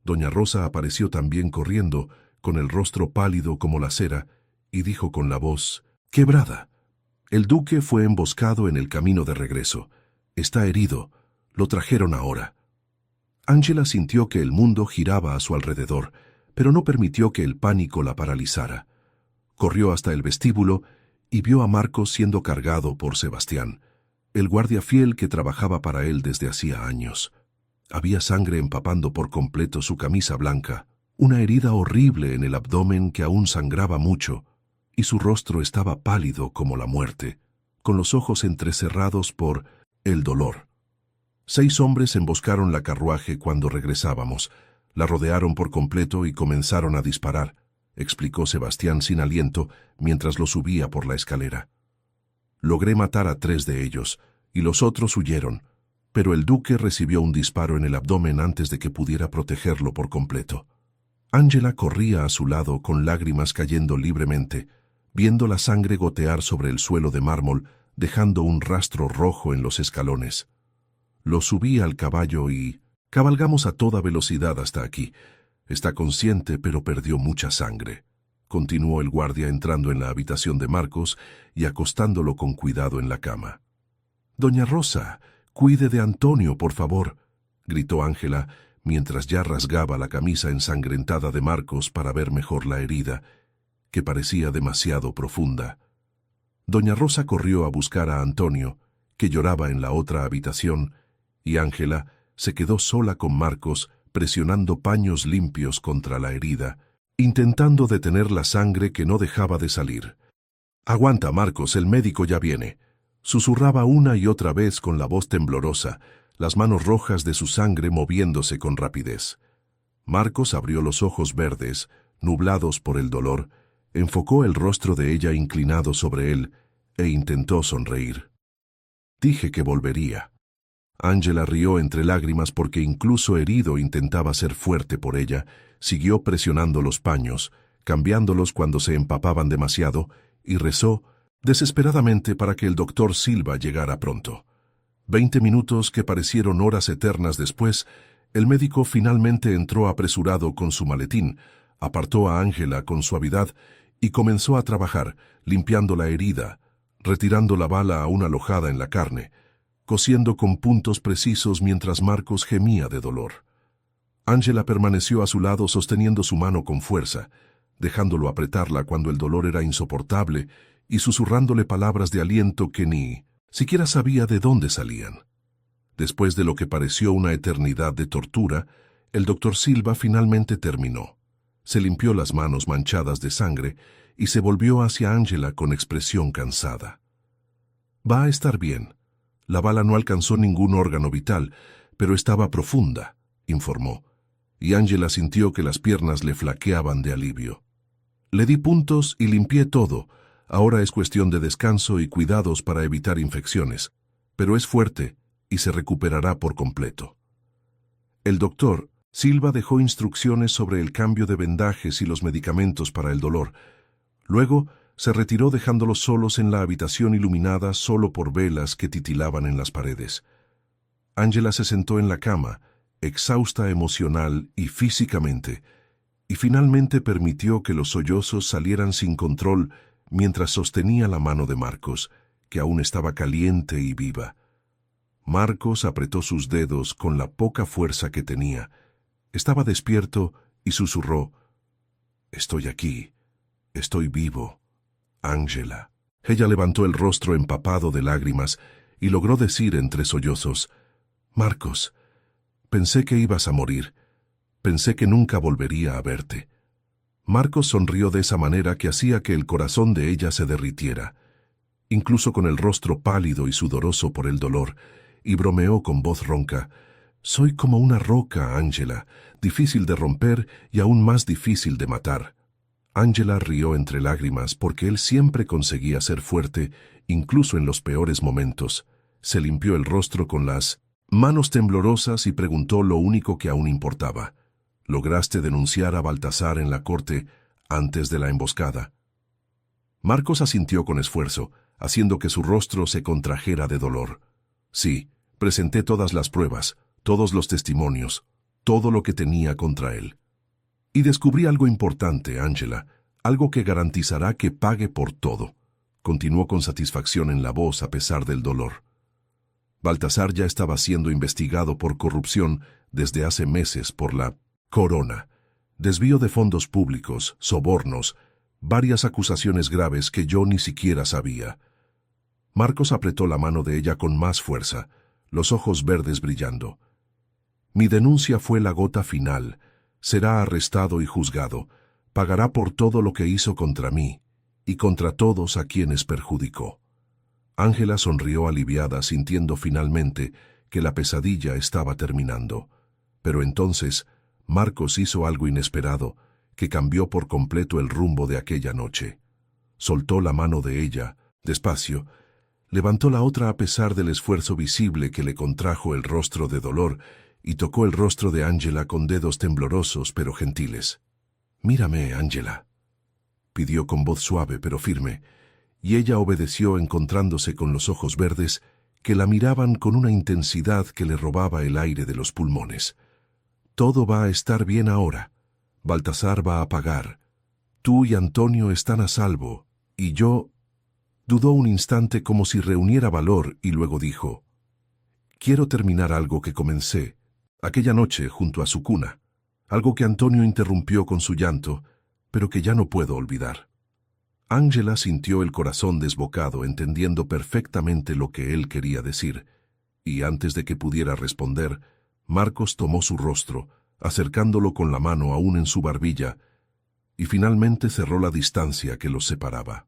Doña Rosa apareció también corriendo, con el rostro pálido como la cera, y dijo con la voz quebrada: «El duque fue emboscado en el camino de regreso. Está herido. Lo trajeron ahora». Ángela sintió que el mundo giraba a su alrededor, pero no permitió que el pánico la paralizara. Corrió hasta el vestíbulo y vio a Marcos siendo cargado por Sebastián, el guardia fiel que trabajaba para él desde hacía años. Había sangre empapando por completo su camisa blanca, una herida horrible en el abdomen que aún sangraba mucho, y su rostro estaba pálido como la muerte, con los ojos entrecerrados por el dolor. 6 hombres emboscaron la carruaje cuando regresábamos, la rodearon por completo y comenzaron a disparar, explicó Sebastián sin aliento mientras lo subía por la escalera. Logré matar a 3 de ellos, y los otros huyeron, pero el duque recibió un disparo en el abdomen antes de que pudiera protegerlo por completo. Ángela corría a su lado con lágrimas cayendo libremente, viendo la sangre gotear sobre el suelo de mármol, dejando un rastro rojo en los escalones. Lo subí al caballo y cabalgamos a toda velocidad hasta aquí. Está consciente, pero perdió mucha sangre, continuó el guardia entrando en la habitación de Marcos y acostándolo con cuidado en la cama. «Doña Rosa, cuide de Antonio, por favor», gritó Ángela, mientras ya rasgaba la camisa ensangrentada de Marcos para ver mejor la herida, que parecía demasiado profunda. Doña Rosa corrió a buscar a Antonio, que lloraba en la otra habitación, y Ángela se quedó sola con Marcos, presionando paños limpios contra la herida, intentando detener la sangre que no dejaba de salir. «Aguanta, Marcos, el médico ya viene», susurraba una y otra vez con la voz temblorosa, las manos rojas de su sangre moviéndose con rapidez. Marcos abrió los ojos verdes, nublados por el dolor, enfocó el rostro de ella inclinado sobre él e intentó sonreír. «Dije que volvería». Ángela rió entre lágrimas porque incluso herido intentaba ser fuerte por ella, siguió presionando los paños, cambiándolos cuando se empapaban demasiado, y rezó desesperadamente para que el doctor Silva llegara pronto. 20 minutos que parecieron horas eternas después, el médico finalmente entró apresurado con su maletín, apartó a Ángela con suavidad y comenzó a trabajar, limpiando la herida, retirando la bala aún alojada en la carne, cosiendo con puntos precisos mientras Marcos gemía de dolor. Ángela permaneció a su lado sosteniendo su mano con fuerza, dejándolo apretarla cuando el dolor era insoportable y susurrándole palabras de aliento que ni siquiera sabía de dónde salían. Después de lo que pareció una eternidad de tortura, el doctor Silva finalmente terminó. Se limpió las manos manchadas de sangre y se volvió hacia Ángela con expresión cansada. «Va a estar bien. La bala no alcanzó ningún órgano vital, pero estaba profunda», informó, y Ángela sintió que las piernas le flaqueaban de alivio. «Le di puntos y limpié todo. Ahora es cuestión de descanso y cuidados para evitar infecciones, pero es fuerte y se recuperará por completo». El doctor Silva dejó instrucciones sobre el cambio de vendajes y los medicamentos para el dolor. Luego se retiró dejándolos solos en la habitación iluminada solo por velas que titilaban en las paredes. Ángela se sentó en la cama, exhausta emocional y físicamente, y finalmente permitió que los sollozos salieran sin control mientras sostenía la mano de Marcos, que aún estaba caliente y viva. Marcos apretó sus dedos con la poca fuerza que tenía. Estaba despierto y susurró: «Estoy aquí. Estoy vivo. Ángela». Ella levantó el rostro empapado de lágrimas y logró decir entre sollozos: «Marcos, pensé que ibas a morir. Pensé que nunca volvería a verte». Marcos sonrió de esa manera que hacía que el corazón de ella se derritiera. incluso con el rostro pálido y sudoroso por el dolor, y bromeó con voz ronca: «Soy como una roca, Ángela, difícil de romper y aún más difícil de matar». Ángela rió entre lágrimas porque él siempre conseguía ser fuerte, incluso en los peores momentos. Se limpió el rostro con las manos temblorosas y preguntó lo único que aún importaba: «¿Lograste denunciar a Baltasar en la corte antes de la emboscada?». Marcos asintió con esfuerzo, haciendo que su rostro se contrajera de dolor. «Sí, presenté todas las pruebas, todos los testimonios, todo lo que tenía contra él. Y descubrí algo importante, Ángela, algo que garantizará que pague por todo», continuó con satisfacción en la voz a pesar del dolor. Baltasar ya estaba siendo investigado por corrupción desde hace meses por la corona. Desvío de fondos públicos, sobornos, varias acusaciones graves que yo ni siquiera sabía. Marcos apretó la mano de ella con más fuerza, los ojos verdes brillando. «Mi denuncia fue la gota final. Será arrestado y juzgado. Pagará por todo lo que hizo contra mí y contra todos a quienes perjudicó». Ángela sonrió aliviada, sintiendo finalmente que la pesadilla estaba terminando. Pero entonces Marcos hizo algo inesperado que cambió por completo el rumbo de aquella noche. Soltó la mano de ella, despacio, levantó la otra a pesar del esfuerzo visible que le contrajo el rostro de dolor y tocó el rostro de Ángela con dedos temblorosos pero gentiles. «Mírame, Ángela», pidió con voz suave pero firme, y ella obedeció encontrándose con los ojos verdes que la miraban con una intensidad que le robaba el aire de los pulmones. «Todo va a estar bien ahora. Baltasar va a pagar. Tú y Antonio están a salvo, y yo...». Dudó un instante como si reuniera valor y luego dijo: «Quiero terminar algo que comencé aquella noche junto a su cuna, algo que Antonio interrumpió con su llanto, pero que ya no puedo olvidar». Ángela sintió el corazón desbocado, entendiendo perfectamente lo que él quería decir, y antes de que pudiera responder, Marcos tomó su rostro, acercándolo con la mano aún en su barbilla, y finalmente cerró la distancia que los separaba.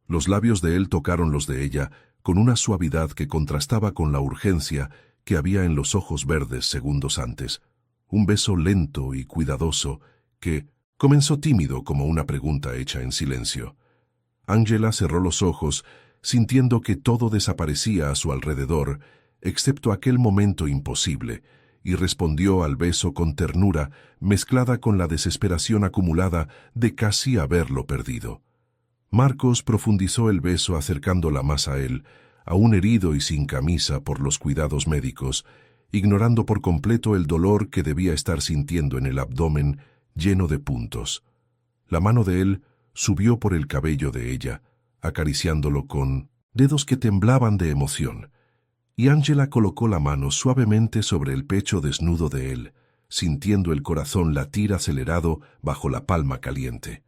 Los labios de él tocaron los de ella con una suavidad que contrastaba con la urgencia que había en los ojos verdes segundos antes. Un beso lento y cuidadoso que comenzó tímido como una pregunta hecha en silencio. Ángela cerró los ojos, sintiendo que todo desaparecía a su alrededor, excepto aquel momento imposible, y respondió al beso con ternura mezclada con la desesperación acumulada de casi haberlo perdido. Marcos profundizó el beso acercándola más a él, aún herido y sin camisa por los cuidados médicos, ignorando por completo el dolor que debía estar sintiendo en el abdomen lleno de puntos. La mano de él subió por el cabello de ella, acariciándolo con dedos que temblaban de emoción, y Ángela colocó la mano suavemente sobre el pecho desnudo de él, sintiendo el corazón latir acelerado bajo la palma caliente.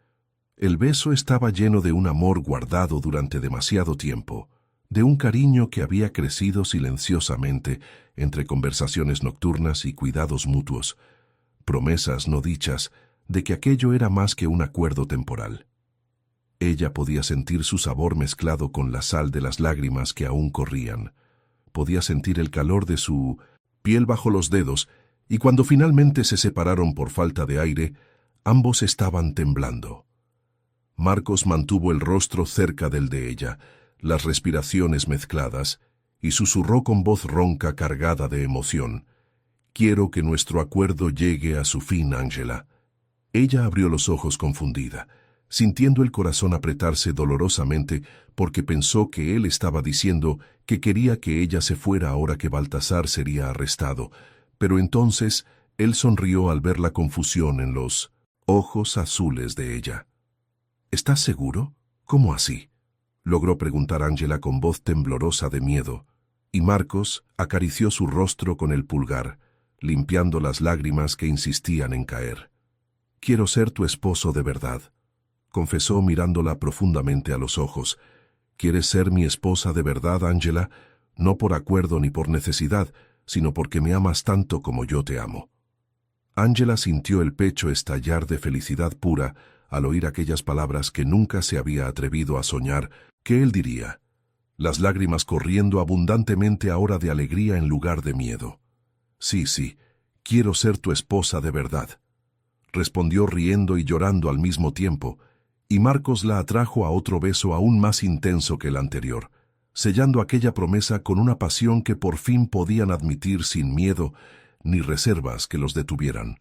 El beso estaba lleno de un amor guardado durante demasiado tiempo, de un cariño que había crecido silenciosamente entre conversaciones nocturnas y cuidados mutuos, promesas no dichas de que aquello era más que un acuerdo temporal. Ella podía sentir su sabor mezclado con la sal de las lágrimas que aún corrían. Podía sentir el calor de su piel bajo los dedos, y cuando finalmente se separaron por falta de aire, ambos estaban temblando. Marcos mantuvo el rostro cerca del de ella, las respiraciones mezcladas, y susurró con voz ronca cargada de emoción: «Quiero que nuestro acuerdo llegue a su fin, Ángela». Ella abrió los ojos confundida, sintiendo el corazón apretarse dolorosamente porque pensó que él estaba diciendo que quería que ella se fuera ahora que Baltasar sería arrestado, pero entonces él sonrió al ver la confusión en los ojos azules de ella. «¿Estás seguro? ¿Cómo así?», logró preguntar Ángela con voz temblorosa de miedo, y Marcos acarició su rostro con el pulgar, limpiando las lágrimas que insistían en caer. «Quiero ser tu esposo de verdad», confesó mirándola profundamente a los ojos. «¿Quieres ser mi esposa de verdad, Ángela? No por acuerdo ni por necesidad, sino porque me amas tanto como yo te amo». Ángela sintió el pecho estallar de felicidad pura al oír aquellas palabras que nunca se había atrevido a soñar que él diría. las lágrimas corriendo abundantemente ahora de alegría en lugar de miedo. Sí, quiero ser tu esposa de verdad, respondió riendo y llorando al mismo tiempo, y Marcos la atrajo a otro beso aún más intenso que el anterior, sellando aquella promesa con una pasión que por fin podían admitir sin miedo ni reservas que los detuvieran.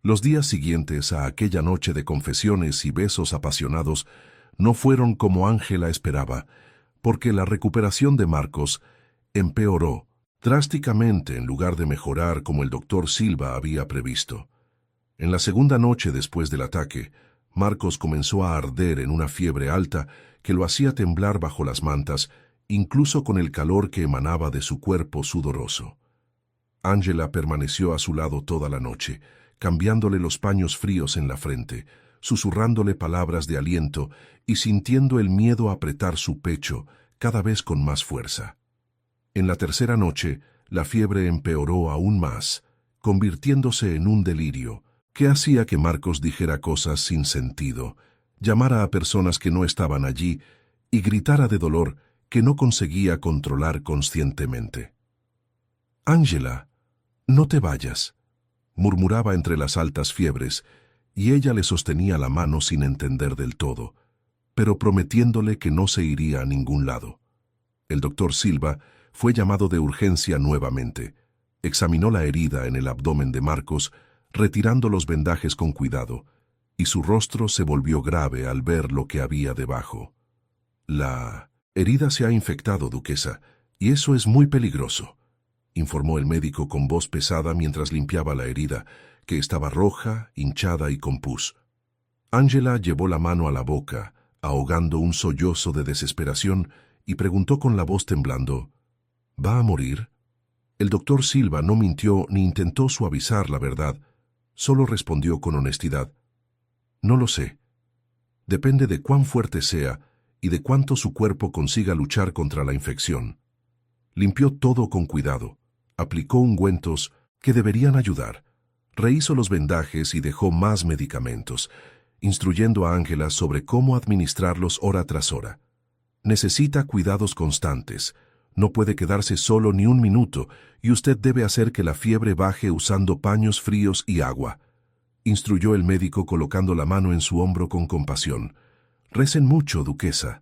Los días siguientes a aquella noche de confesiones y besos apasionados no fueron como Ángela esperaba, porque la recuperación de Marcos empeoró drásticamente en lugar de mejorar como el doctor Silva había previsto. En la segunda noche después del ataque, Marcos comenzó a arder en una fiebre alta que lo hacía temblar bajo las mantas, incluso con el calor que emanaba de su cuerpo sudoroso. Ángela permaneció a su lado toda la noche, cambiándole los paños fríos en la frente, susurrándole palabras de aliento y sintiendo el miedo apretar su pecho cada vez con más fuerza. En la tercera noche, la fiebre empeoró aún más, convirtiéndose en un delirio, que hacía que Marcos dijera cosas sin sentido, llamara a personas que no estaban allí y gritara de dolor que no conseguía controlar conscientemente. «Ángela, no te vayas», murmuraba entre las altas fiebres, y ella le sostenía la mano sin entender del todo, pero prometiéndole que no se iría a ningún lado. El doctor Silva fue llamado de urgencia nuevamente, examinó la herida en el abdomen de Marcos, retirando los vendajes con cuidado, y su rostro se volvió grave al ver lo que había debajo. «La herida se ha infectado, duquesa, y eso es muy peligroso», informó el médico con voz pesada mientras limpiaba la herida, que estaba roja, hinchada y con pus. Ángela llevó la mano a la boca, ahogando un sollozo de desesperación, y preguntó con la voz temblando, «¿Va a morir?». El doctor Silva no mintió ni intentó suavizar la verdad, solo respondió con honestidad, «No lo sé. Depende de cuán fuerte sea y de cuánto su cuerpo consiga luchar contra la infección». Limpió todo con cuidado, aplicó ungüentos que deberían ayudar, rehizo los vendajes y dejó más medicamentos, instruyendo a Ángela sobre cómo administrarlos hora tras hora. «Necesita cuidados constantes. No puede quedarse solo ni un minuto y usted debe hacer que la fiebre baje usando paños fríos y agua», instruyó el médico colocando la mano en su hombro con compasión. «Recen mucho, duquesa,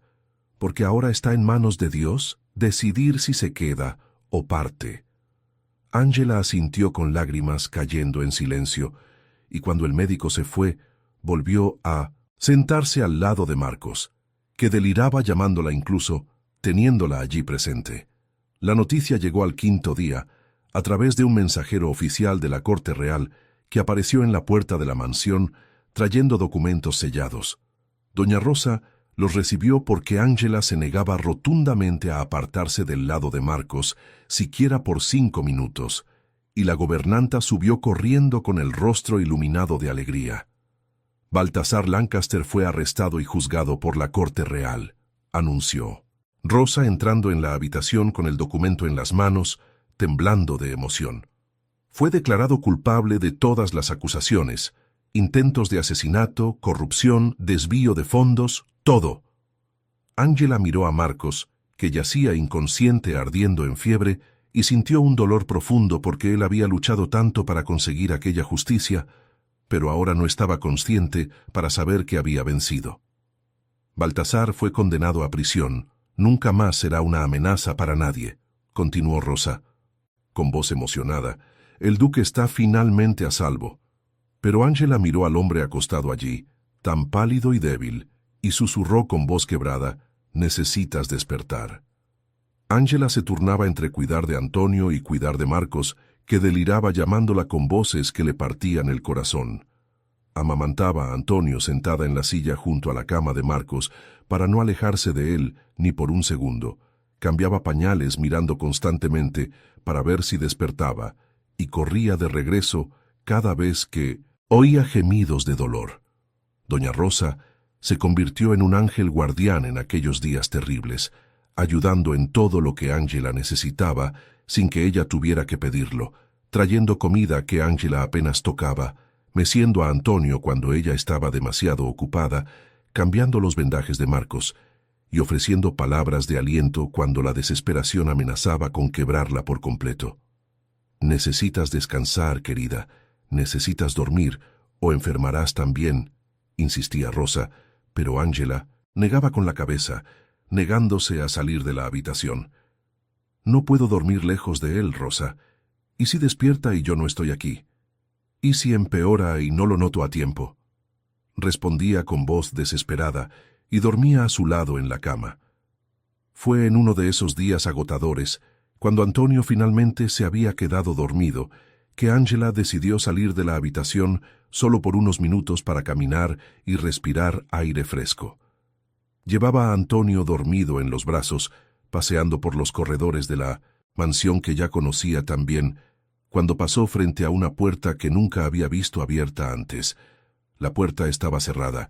porque ahora está en manos de Dios decidir si se queda o parte». Ángela asintió con lágrimas cayendo en silencio, y cuando el médico se fue, volvió a sentarse al lado de Marcos, que deliraba llamándola incluso, teniéndola allí presente. La noticia llegó al quinto día, a través de un mensajero oficial de la Corte Real que apareció en la puerta de la mansión trayendo documentos sellados. Doña Rosa los recibió porque Ángela se negaba rotundamente a apartarse del lado de Marcos, siquiera por 5 minutos, y la gobernanta subió corriendo con el rostro iluminado de alegría. «Baltasar Lancaster fue arrestado y juzgado por la Corte Real», anunció. Rosa entrando en la habitación con el documento en las manos, temblando de emoción. Fue declarado culpable de todas las acusaciones, intentos de asesinato, corrupción, desvío de fondos, todo. Ángela miró a Marcos, que yacía inconsciente ardiendo en fiebre, y sintió un dolor profundo porque él había luchado tanto para conseguir aquella justicia, pero ahora no estaba consciente para saber que había vencido. «Baltasar fue condenado a prisión. Nunca más será una amenaza para nadie», continuó Rosa. Con voz emocionada, «el duque está finalmente a salvo». Pero Ángela miró al hombre acostado allí, tan pálido y débil, y susurró con voz quebrada, «necesitas despertar». Ángela se turnaba entre cuidar de Antonio y cuidar de Marcos, que deliraba llamándola con voces que le partían el corazón. Amamantaba a Antonio sentada en la silla junto a la cama de Marcos para no alejarse de él ni por un segundo. Cambiaba pañales mirando constantemente para ver si despertaba y corría de regreso cada vez que oía gemidos de dolor. Doña Rosa se convirtió en un ángel guardián en aquellos días terribles, ayudando en todo lo que Ángela necesitaba sin que ella tuviera que pedirlo, trayendo comida que Ángela apenas tocaba, meciendo a Antonio cuando ella estaba demasiado ocupada, cambiando los vendajes de Marcos, y ofreciendo palabras de aliento cuando la desesperación amenazaba con quebrarla por completo. «Necesitas descansar, querida, necesitas dormir, o enfermarás también», insistía Rosa, pero Ángela negaba con la cabeza, negándose a salir de la habitación. «No puedo dormir lejos de él, Rosa. ¿Y si despierta y yo no estoy aquí? ¿Y si empeora y no lo noto a tiempo?», respondía con voz desesperada, y dormía a su lado en la cama. Fue en uno de esos días agotadores, cuando Antonio finalmente se había quedado dormido, que Ángela decidió salir de la habitación solo por unos minutos para caminar y respirar aire fresco. Llevaba a Antonio dormido en los brazos, paseando por los corredores de la mansión que ya conocía tan bien, cuando pasó frente a una puerta que nunca había visto abierta antes. La puerta estaba cerrada,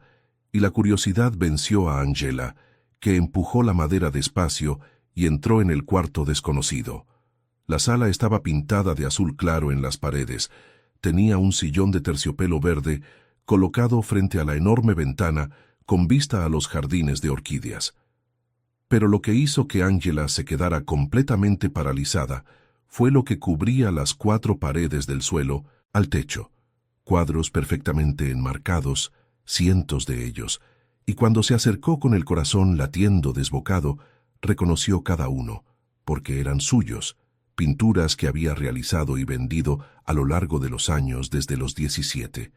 y la curiosidad venció a Ángela, que empujó la madera despacio y entró en el cuarto desconocido. La sala estaba pintada de azul claro en las paredes. Tenía un sillón de terciopelo verde colocado frente a la enorme ventana con vista a los jardines de orquídeas. Pero lo que hizo que Ángela se quedara completamente paralizada fue lo que cubría las 4 paredes del suelo al techo. Cuadros perfectamente enmarcados, cientos de ellos, y cuando se acercó con el corazón latiendo desbocado, reconoció cada uno, porque eran suyos, pinturas que había realizado y vendido a lo largo de los años desde los 17.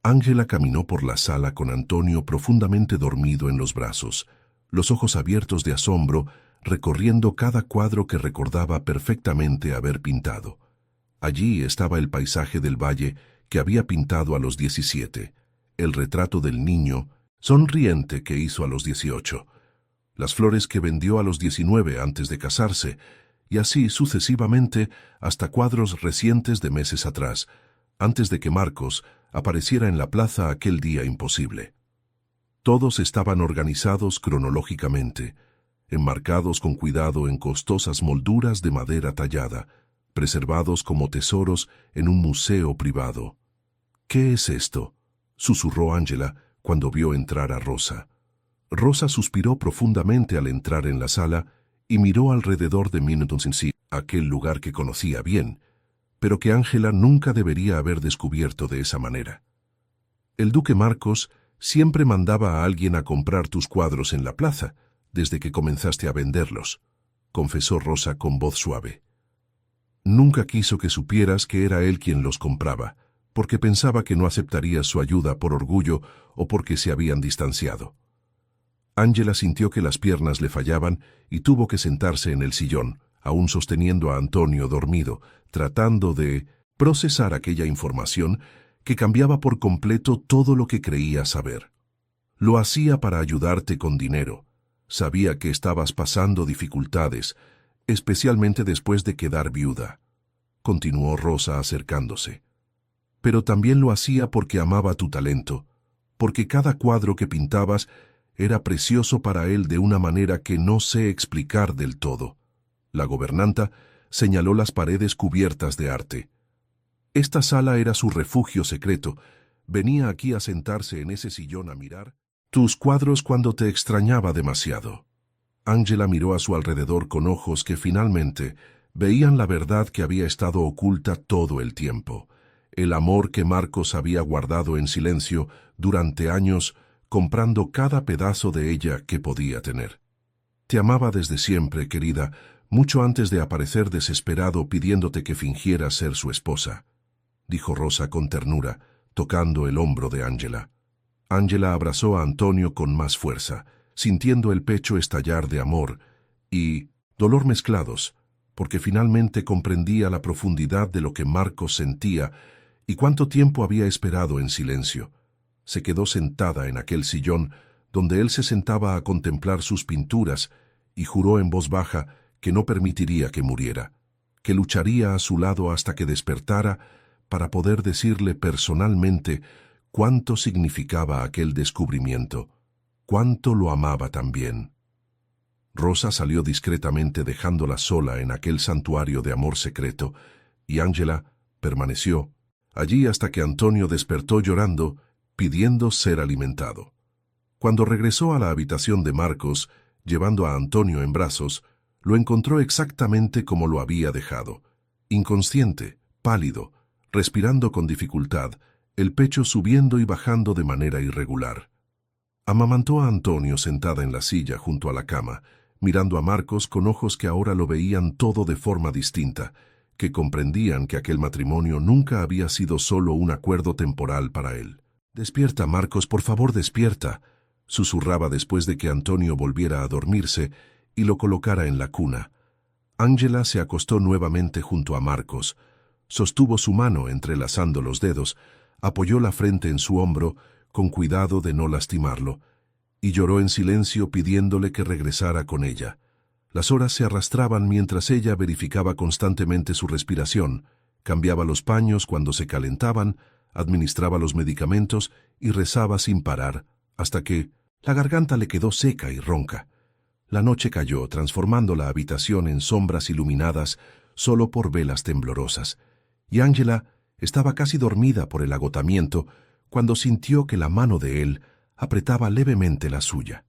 Ángela caminó por la sala con Antonio profundamente dormido en los brazos, los ojos abiertos de asombro, recorriendo cada cuadro que recordaba perfectamente haber pintado. Allí estaba el paisaje del valle que había pintado a los 17, el retrato del niño sonriente que hizo a los 18, las flores que vendió a los 19 antes de casarse, y así sucesivamente hasta cuadros recientes de meses atrás, antes de que Marcos apareciera en la plaza aquel día imposible. Todos estaban organizados cronológicamente, enmarcados con cuidado en costosas molduras de madera tallada, preservados como tesoros en un museo privado. «¿Qué es esto?», susurró Ángela cuando vio entrar a Rosa. Rosa suspiró profundamente al entrar en la sala y miró alrededor de minutos en sí, aquel lugar que conocía bien, pero que Ángela nunca debería haber descubierto de esa manera. «El duque Marcos siempre mandaba a alguien a comprar tus cuadros en la plaza, desde que comenzaste a venderlos», confesó Rosa con voz suave. «Nunca quiso que supieras que era él quien los compraba, porque pensaba que no aceptarías su ayuda por orgullo o porque se habían distanciado». Ángela sintió que las piernas le fallaban y tuvo que sentarse en el sillón, aún sosteniendo a Antonio dormido, tratando de procesar aquella información que cambiaba por completo todo lo que creía saber. «Lo hacía para ayudarte con dinero. Sabía que estabas pasando dificultades, especialmente después de quedar viuda», continuó Rosa acercándose. «Pero también lo hacía porque amaba tu talento, porque cada cuadro que pintabas era precioso para él de una manera que no sé explicar del todo». La gobernanta señaló las paredes cubiertas de arte. Esta sala era su refugio secreto. Venía aquí a sentarse en ese sillón a mirar tus cuadros cuando te extrañaba demasiado. Ángela miró a su alrededor con ojos que finalmente veían la verdad que había estado oculta todo el tiempo, el amor que Marcos había guardado en silencio durante años, comprando cada pedazo de ella que podía tener. «Te amaba desde siempre, querida, mucho antes de aparecer desesperado pidiéndote que fingieras ser su esposa», dijo Rosa con ternura, tocando el hombro de Ángela. Ángela abrazó a Antonio con más fuerza, sintiendo el pecho estallar de amor y dolor mezclados, porque finalmente comprendía la profundidad de lo que Marcos sentía y cuánto tiempo había esperado en silencio. Se quedó sentada en aquel sillón donde él se sentaba a contemplar sus pinturas y juró en voz baja que no permitiría que muriera, que lucharía a su lado hasta que despertara para poder decirle personalmente cuánto significaba aquel descubrimiento, cuánto lo amaba también. Rosa salió discretamente dejándola sola en aquel santuario de amor secreto, y Ángela permaneció allí hasta que Antonio despertó llorando, pidiendo ser alimentado. Cuando regresó a la habitación de Marcos, llevando a Antonio en brazos, lo encontró exactamente como lo había dejado, inconsciente, pálido, respirando con dificultad, el pecho subiendo y bajando de manera irregular. Amamantó a Antonio sentada en la silla junto a la cama, mirando a Marcos con ojos que ahora lo veían todo de forma distinta, que comprendían que aquel matrimonio nunca había sido solo un acuerdo temporal para él. «Despierta, Marcos, por favor, despierta», susurraba después de que Antonio volviera a dormirse y lo colocara en la cuna. Ángela se acostó nuevamente junto a Marcos, sostuvo su mano entrelazando los dedos, apoyó la frente en su hombro, con cuidado de no lastimarlo, y lloró en silencio pidiéndole que regresara con ella. Las horas se arrastraban mientras ella verificaba constantemente su respiración, cambiaba los paños cuando se calentaban, administraba los medicamentos y rezaba sin parar, hasta que la garganta le quedó seca y ronca. La noche cayó, transformando la habitación en sombras iluminadas solo por velas temblorosas, y Ángela estaba casi dormida por el agotamiento cuando sintió que la mano de él apretaba levemente la suya.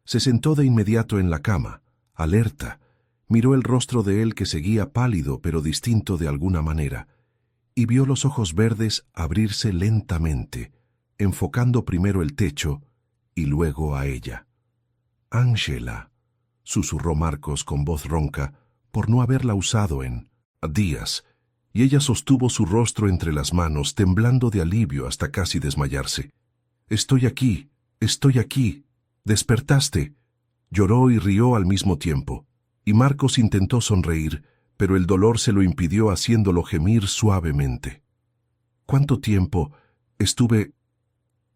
Se sentó de inmediato en la cama, alerta, miró el rostro de él que seguía pálido pero distinto de alguna manera, y vio los ojos verdes abrirse lentamente, enfocando primero el techo y luego a ella. «Ángela», susurró Marcos con voz ronca, por no haberla usado en días, y ella sostuvo su rostro entre las manos, temblando de alivio hasta casi desmayarse. «Estoy aquí, despertaste», lloró y rió al mismo tiempo, y Marcos intentó sonreír, pero el dolor se lo impidió haciéndolo gemir suavemente. «¿Cuánto tiempo estuve?»,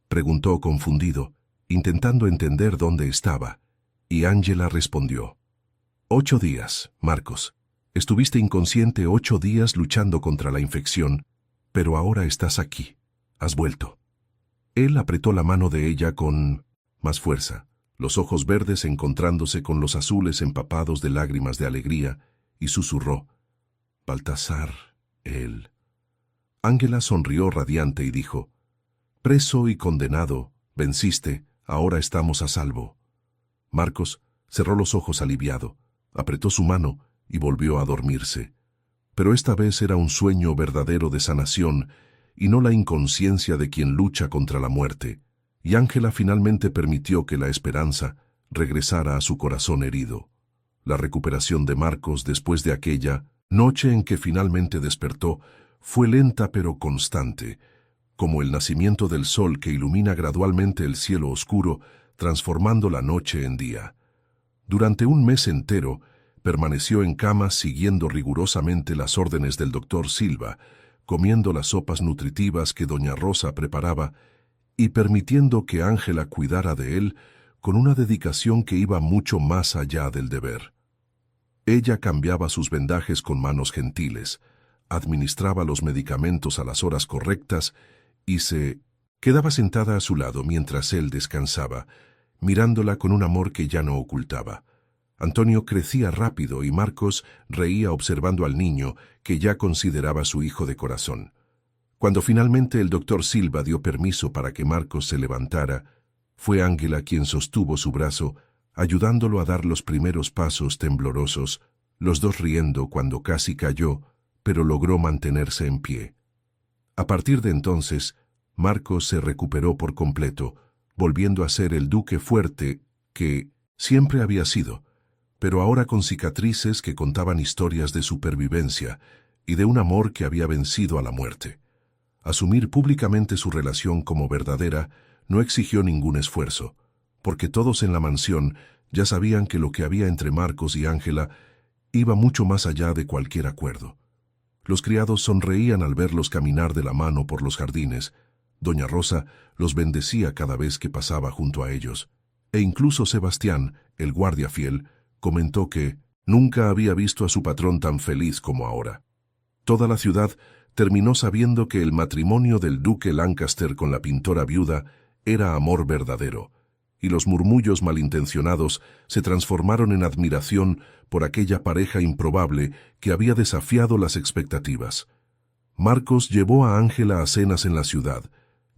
preguntó confundido, intentando entender dónde estaba, y Ángela respondió: «8 días, Marcos. Estuviste inconsciente 8 días luchando contra la infección, pero ahora estás aquí. Has vuelto». Él apretó la mano de ella con más fuerza, los ojos verdes encontrándose con los azules empapados de lágrimas de alegría, y susurró: «Baltasar, él». Ángela sonrió radiante y dijo: «Preso y condenado, venciste, ahora estamos a salvo». Marcos cerró los ojos aliviado, apretó su mano y volvió a dormirse. Pero esta vez era un sueño verdadero de sanación y no la inconsciencia de quien lucha contra la muerte, y Ángela finalmente permitió que la esperanza regresara a su corazón herido. La recuperación de Marcos después de aquella noche en que finalmente despertó fue lenta pero constante, como el nacimiento del sol que ilumina gradualmente el cielo oscuro, transformando la noche en día. Durante un mes entero, permaneció en cama siguiendo rigurosamente las órdenes del doctor Silva, comiendo las sopas nutritivas que doña Rosa preparaba y permitiendo que Ángela cuidara de él con una dedicación que iba mucho más allá del deber. Ella cambiaba sus vendajes con manos gentiles, administraba los medicamentos a las horas correctas y se quedaba sentada a su lado mientras él descansaba, mirándola con un amor que ya no ocultaba. Antonio crecía rápido y Marcos reía observando al niño que ya consideraba su hijo de corazón. Cuando finalmente el doctor Silva dio permiso para que Marcos se levantara, fue Ángela quien sostuvo su brazo, ayudándolo a dar los primeros pasos temblorosos, los dos riendo cuando casi cayó, pero logró mantenerse en pie. A partir de entonces, Marcos se recuperó por completo, volviendo a ser el duque fuerte que siempre había sido, pero ahora con cicatrices que contaban historias de supervivencia y de un amor que había vencido a la muerte. Asumir públicamente su relación como verdadera no exigió ningún esfuerzo, porque todos en la mansión ya sabían que lo que había entre Marcos y Ángela iba mucho más allá de cualquier acuerdo. Los criados sonreían al verlos caminar de la mano por los jardines. Doña Rosa los bendecía cada vez que pasaba junto a ellos, e incluso Sebastián, el guardia fiel, comentó que nunca había visto a su patrón tan feliz como ahora. Toda la ciudad terminó sabiendo que el matrimonio del duque Lancaster con la pintora viuda era amor verdadero, y los murmullos malintencionados se transformaron en admiración por aquella pareja improbable que había desafiado las expectativas. Marcos llevó a Ángela a cenas en la ciudad,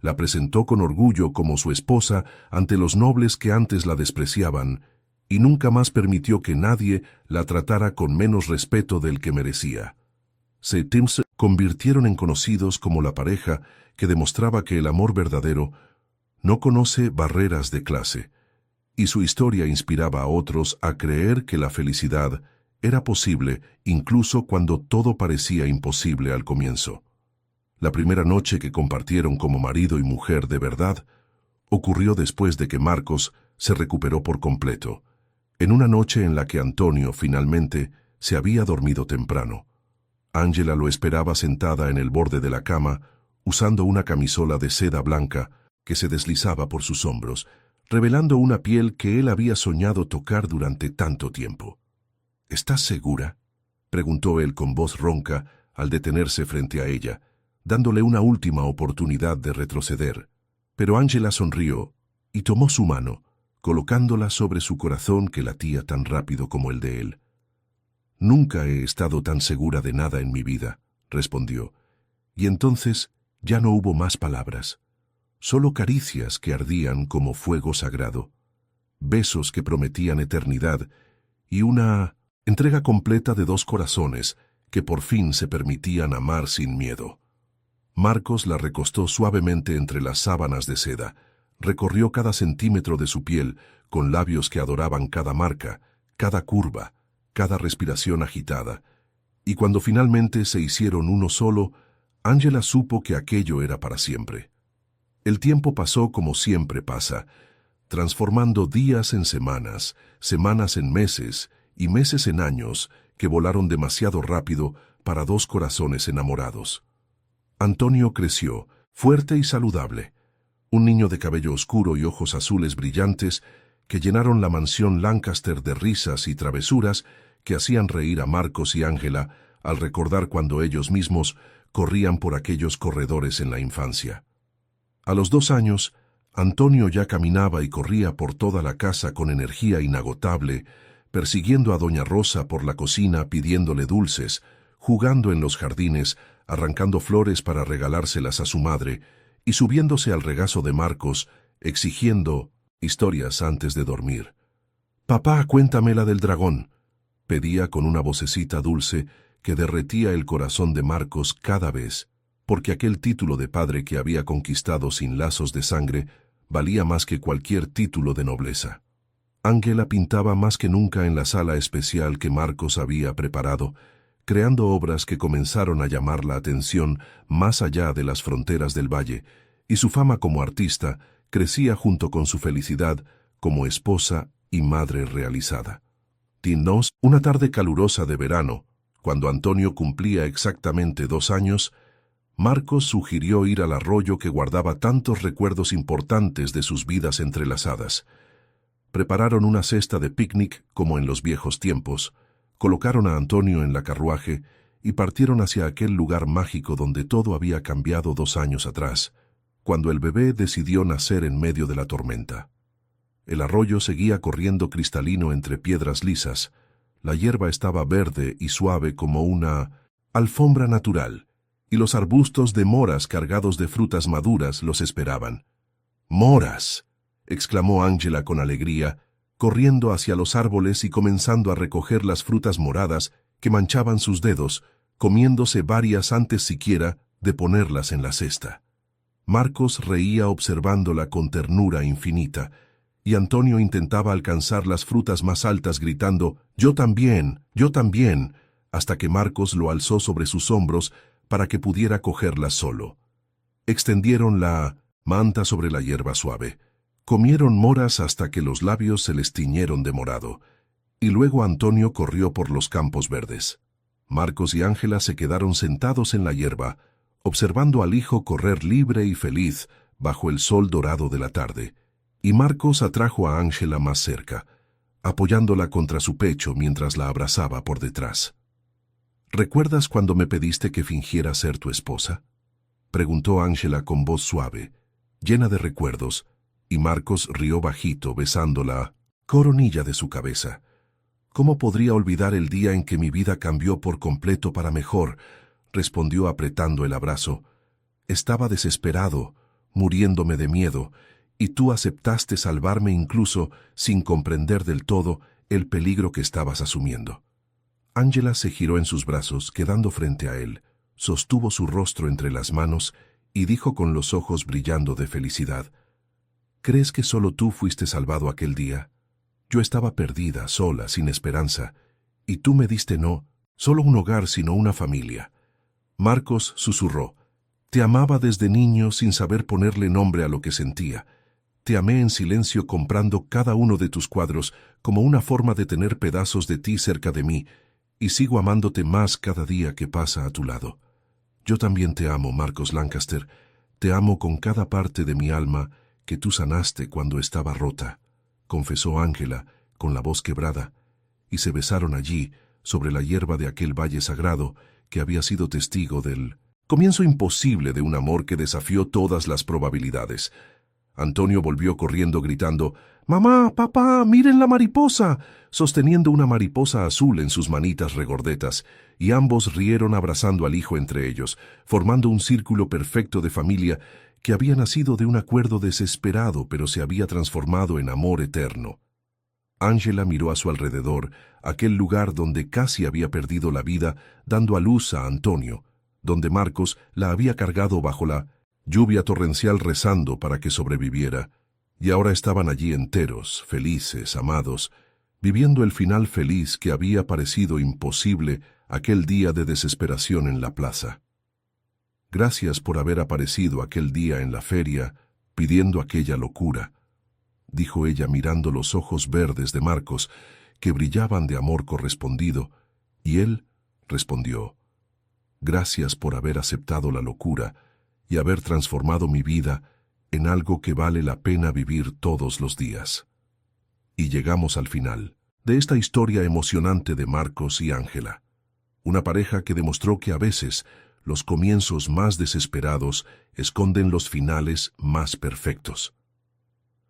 La presentó con orgullo como su esposa ante los nobles que antes la despreciaban, y nunca más permitió que nadie la tratara con menos respeto del que merecía. Se convirtieron en conocidos como la pareja que demostraba que el amor verdadero no conoce barreras de clase, y su historia inspiraba a otros a creer que la felicidad era posible incluso cuando todo parecía imposible al comienzo. La primera noche que compartieron como marido y mujer de verdad ocurrió después de que Marcos se recuperó por completo, en una noche en la que Antonio finalmente se había dormido temprano. Ángela lo esperaba sentada en el borde de la cama, usando una camisola de seda blanca que se deslizaba por sus hombros, revelando una piel que él había soñado tocar durante tanto tiempo. ¿Estás segura?, preguntó él con voz ronca al detenerse frente a ella, dándole una última oportunidad de retroceder. Pero Ángela sonrió y tomó su mano, colocándola sobre su corazón que latía tan rápido como el de él. «Nunca he estado tan segura de nada en mi vida», respondió, y entonces ya no hubo más palabras, solo caricias que ardían como fuego sagrado, besos que prometían eternidad y una entrega completa de dos corazones que por fin se permitían amar sin miedo. Marcos la recostó suavemente entre las sábanas de seda, recorrió cada centímetro de su piel con labios que adoraban cada marca, cada curva, cada respiración agitada, y cuando finalmente se hicieron uno solo, Ángela supo que aquello era para siempre. El tiempo pasó como siempre pasa, transformando días en semanas, semanas en meses y meses en años que volaron demasiado rápido para dos corazones enamorados. Antonio creció, fuerte y saludable, un niño de cabello oscuro y ojos azules brillantes que llenaron la mansión Lancaster de risas y travesuras que hacían reír a Marcos y Ángela al recordar cuando ellos mismos corrían por aquellos corredores en la infancia. A los 2 años, Antonio ya caminaba y corría por toda la casa con energía inagotable, persiguiendo a doña Rosa por la cocina pidiéndole dulces, jugando en los jardines, arrancando flores para regalárselas a su madre, y subiéndose al regazo de Marcos, exigiendo historias antes de dormir. «Papá, cuéntame la del dragón», pedía con una vocecita dulce que derretía el corazón de Marcos cada vez, porque aquel título de padre que había conquistado sin lazos de sangre valía más que cualquier título de nobleza. Ángela pintaba más que nunca en la sala especial que Marcos había preparado, creando obras que comenzaron a llamar la atención más allá de las fronteras del valle, y su fama como artista crecía junto con su felicidad como esposa y madre realizada. Una tarde calurosa de verano, cuando Antonio cumplía exactamente 2 años, Marcos sugirió ir al arroyo que guardaba tantos recuerdos importantes de sus vidas entrelazadas. Prepararon una cesta de picnic como en los viejos tiempos, colocaron a Antonio en la carruaje y partieron hacia aquel lugar mágico donde todo había cambiado 2 años atrás, cuando el bebé decidió nacer en medio de la tormenta. El arroyo seguía corriendo cristalino entre piedras lisas, la hierba estaba verde y suave como una alfombra natural, y los arbustos de moras cargados de frutas maduras los esperaban. «¡Moras!», exclamó Ángela con alegría, corriendo hacia los árboles y comenzando a recoger las frutas moradas que manchaban sus dedos, comiéndose varias antes siquiera de ponerlas en la cesta. Marcos reía observándola con ternura infinita, y Antonio intentaba alcanzar las frutas más altas gritando yo también, hasta que Marcos lo alzó sobre sus hombros para que pudiera cogerlas solo. Extendieron la manta sobre la hierba suave, comieron moras hasta que los labios se les tiñeron de morado, y luego Antonio corrió por los campos verdes. Marcos y Ángela se quedaron sentados en la hierba, observando al hijo correr libre y feliz bajo el sol dorado de la tarde, y Marcos atrajo a Ángela más cerca, apoyándola contra su pecho mientras la abrazaba por detrás. «¿Recuerdas cuando me pediste que fingiera ser tu esposa?», preguntó Ángela con voz suave, llena de recuerdos, y Marcos rió bajito besando la coronilla de su cabeza. «¿Cómo podría olvidar el día en que mi vida cambió por completo para mejor?», respondió apretando el abrazo. «Estaba desesperado, muriéndome de miedo, y tú aceptaste salvarme incluso sin comprender del todo el peligro que estabas asumiendo. Ángela se giró en sus brazos, quedando frente a él, sostuvo su rostro entre las manos y dijo con los ojos brillando de felicidad: ¿Crees que solo tú fuiste salvado aquel día? Yo estaba perdida, sola, sin esperanza, y tú me diste no solo un hogar, sino una familia. Marcos susurró: Te amaba desde niño sin saber ponerle nombre a lo que sentía. Te amé en silencio comprando cada uno de tus cuadros como una forma de tener pedazos de ti cerca de mí, y sigo amándote más cada día que pasa a tu lado. Yo también te amo, Marcos Lancaster. Te amo con cada parte de mi alma que tú sanaste cuando estaba rota, confesó Ángela con la voz quebrada, y se besaron allí, sobre la hierba de aquel valle sagrado que había sido testigo del comienzo imposible de un amor que desafió todas las probabilidades. Antonio volvió corriendo gritando: «¡Mamá, papá, miren la mariposa!», sosteniendo una mariposa azul en sus manitas regordetas, y ambos rieron abrazando al hijo entre ellos, formando un círculo perfecto de familia que había nacido de un acuerdo desesperado pero se había transformado en amor eterno. Ángela miró a su alrededor, aquel lugar donde casi había perdido la vida dando a luz a Antonio, donde Marcos la había cargado bajo la lluvia torrencial rezando para que sobreviviera, y ahora estaban allí enteros, felices, amados, viviendo el final feliz que había parecido imposible aquel día de desesperación en la plaza. Gracias por haber aparecido aquel día en la feria pidiendo aquella locura, dijo ella mirando los ojos verdes de Marcos, que brillaban de amor correspondido, y él respondió: «Gracias por haber aceptado la locura y haber transformado mi vida en algo que vale la pena vivir todos los días». Y llegamos al final de esta historia emocionante de Marcos y Ángela, una pareja que demostró que a veces los comienzos más desesperados esconden los finales más perfectos.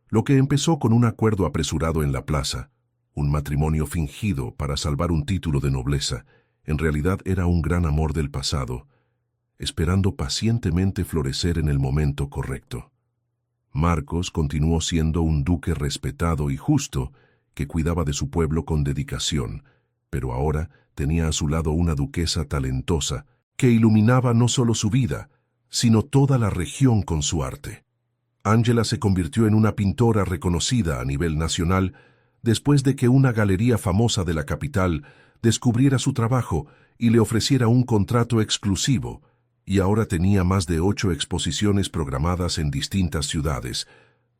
Lo que empezó con un acuerdo apresurado en la plaza, un matrimonio fingido para salvar un título de nobleza, en realidad era un gran amor del pasado, esperando pacientemente florecer en el momento correcto. Marcos continuó siendo un duque respetado y justo, que cuidaba de su pueblo con dedicación, pero ahora tenía a su lado una duquesa talentosa, que iluminaba no solo su vida, sino toda la región con su arte. Ángela se convirtió en una pintora reconocida a nivel nacional después de que una galería famosa de la capital descubriera su trabajo y le ofreciera un contrato exclusivo, y ahora tenía más de 8 exposiciones programadas en distintas ciudades,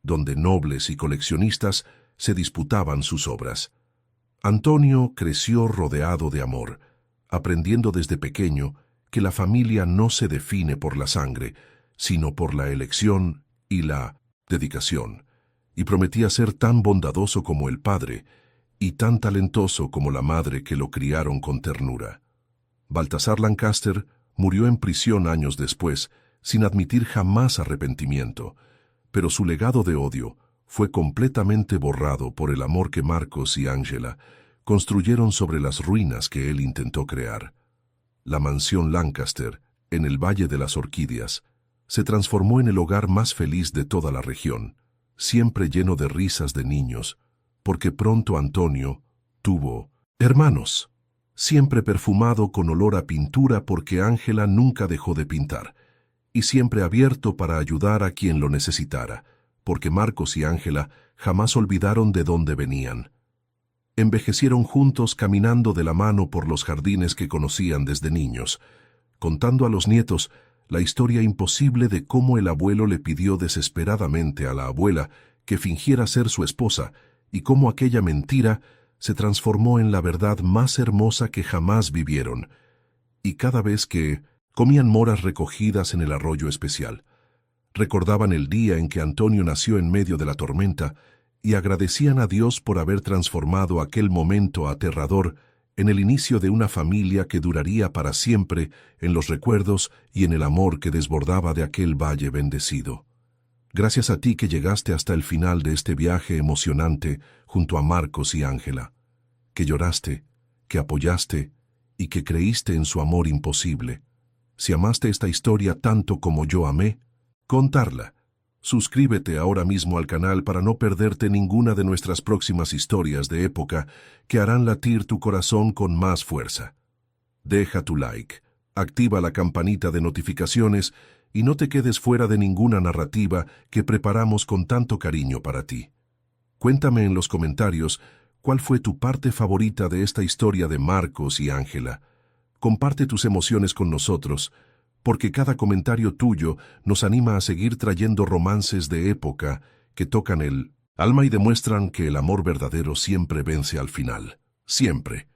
donde nobles y coleccionistas se disputaban sus obras. Antonio creció rodeado de amor, aprendiendo desde pequeño que la familia no se define por la sangre, sino por la elección y la dedicación, y prometía ser tan bondadoso como el padre y tan talentoso como la madre que lo criaron con ternura. Baltasar Lancaster murió en prisión años después, sin admitir jamás arrepentimiento, pero su legado de odio fue completamente borrado por el amor que Marcos y Ángela construyeron sobre las ruinas que él intentó crear. La mansión Lancaster, en el Valle de las Orquídeas, se transformó en el hogar más feliz de toda la región, siempre lleno de risas de niños, porque pronto Antonio tuvo hermanos, siempre perfumado con olor a pintura porque Ángela nunca dejó de pintar, y siempre abierto para ayudar a quien lo necesitara, porque Marcos y Ángela jamás olvidaron de dónde venían. Envejecieron juntos caminando de la mano por los jardines que conocían desde niños, contando a los nietos la historia imposible de cómo el abuelo le pidió desesperadamente a la abuela que fingiera ser su esposa y cómo aquella mentira se transformó en la verdad más hermosa que jamás vivieron, y cada vez que comían moras recogidas en el arroyo especial, recordaban el día en que Antonio nació en medio de la tormenta y agradecían a Dios por haber transformado aquel momento aterrador en el inicio de una familia que duraría para siempre en los recuerdos y en el amor que desbordaba de aquel valle bendecido. Gracias a ti que llegaste hasta el final de este viaje emocionante junto a Marcos y Ángela, que lloraste, que apoyaste y que creíste en su amor imposible. Si amaste esta historia tanto como yo amé, contarla Suscríbete ahora mismo al canal para no perderte ninguna de nuestras próximas historias de época que harán latir tu corazón con más fuerza. Deja tu like, activa la campanita de notificaciones y no te quedes fuera de ninguna narrativa que preparamos con tanto cariño para ti. Cuéntame en los comentarios cuál fue tu parte favorita de esta historia de Marcos y Ángela. Comparte tus emociones con nosotros, porque cada comentario tuyo nos anima a seguir trayendo romances de época que tocan el alma y demuestran que el amor verdadero siempre vence al final. Siempre.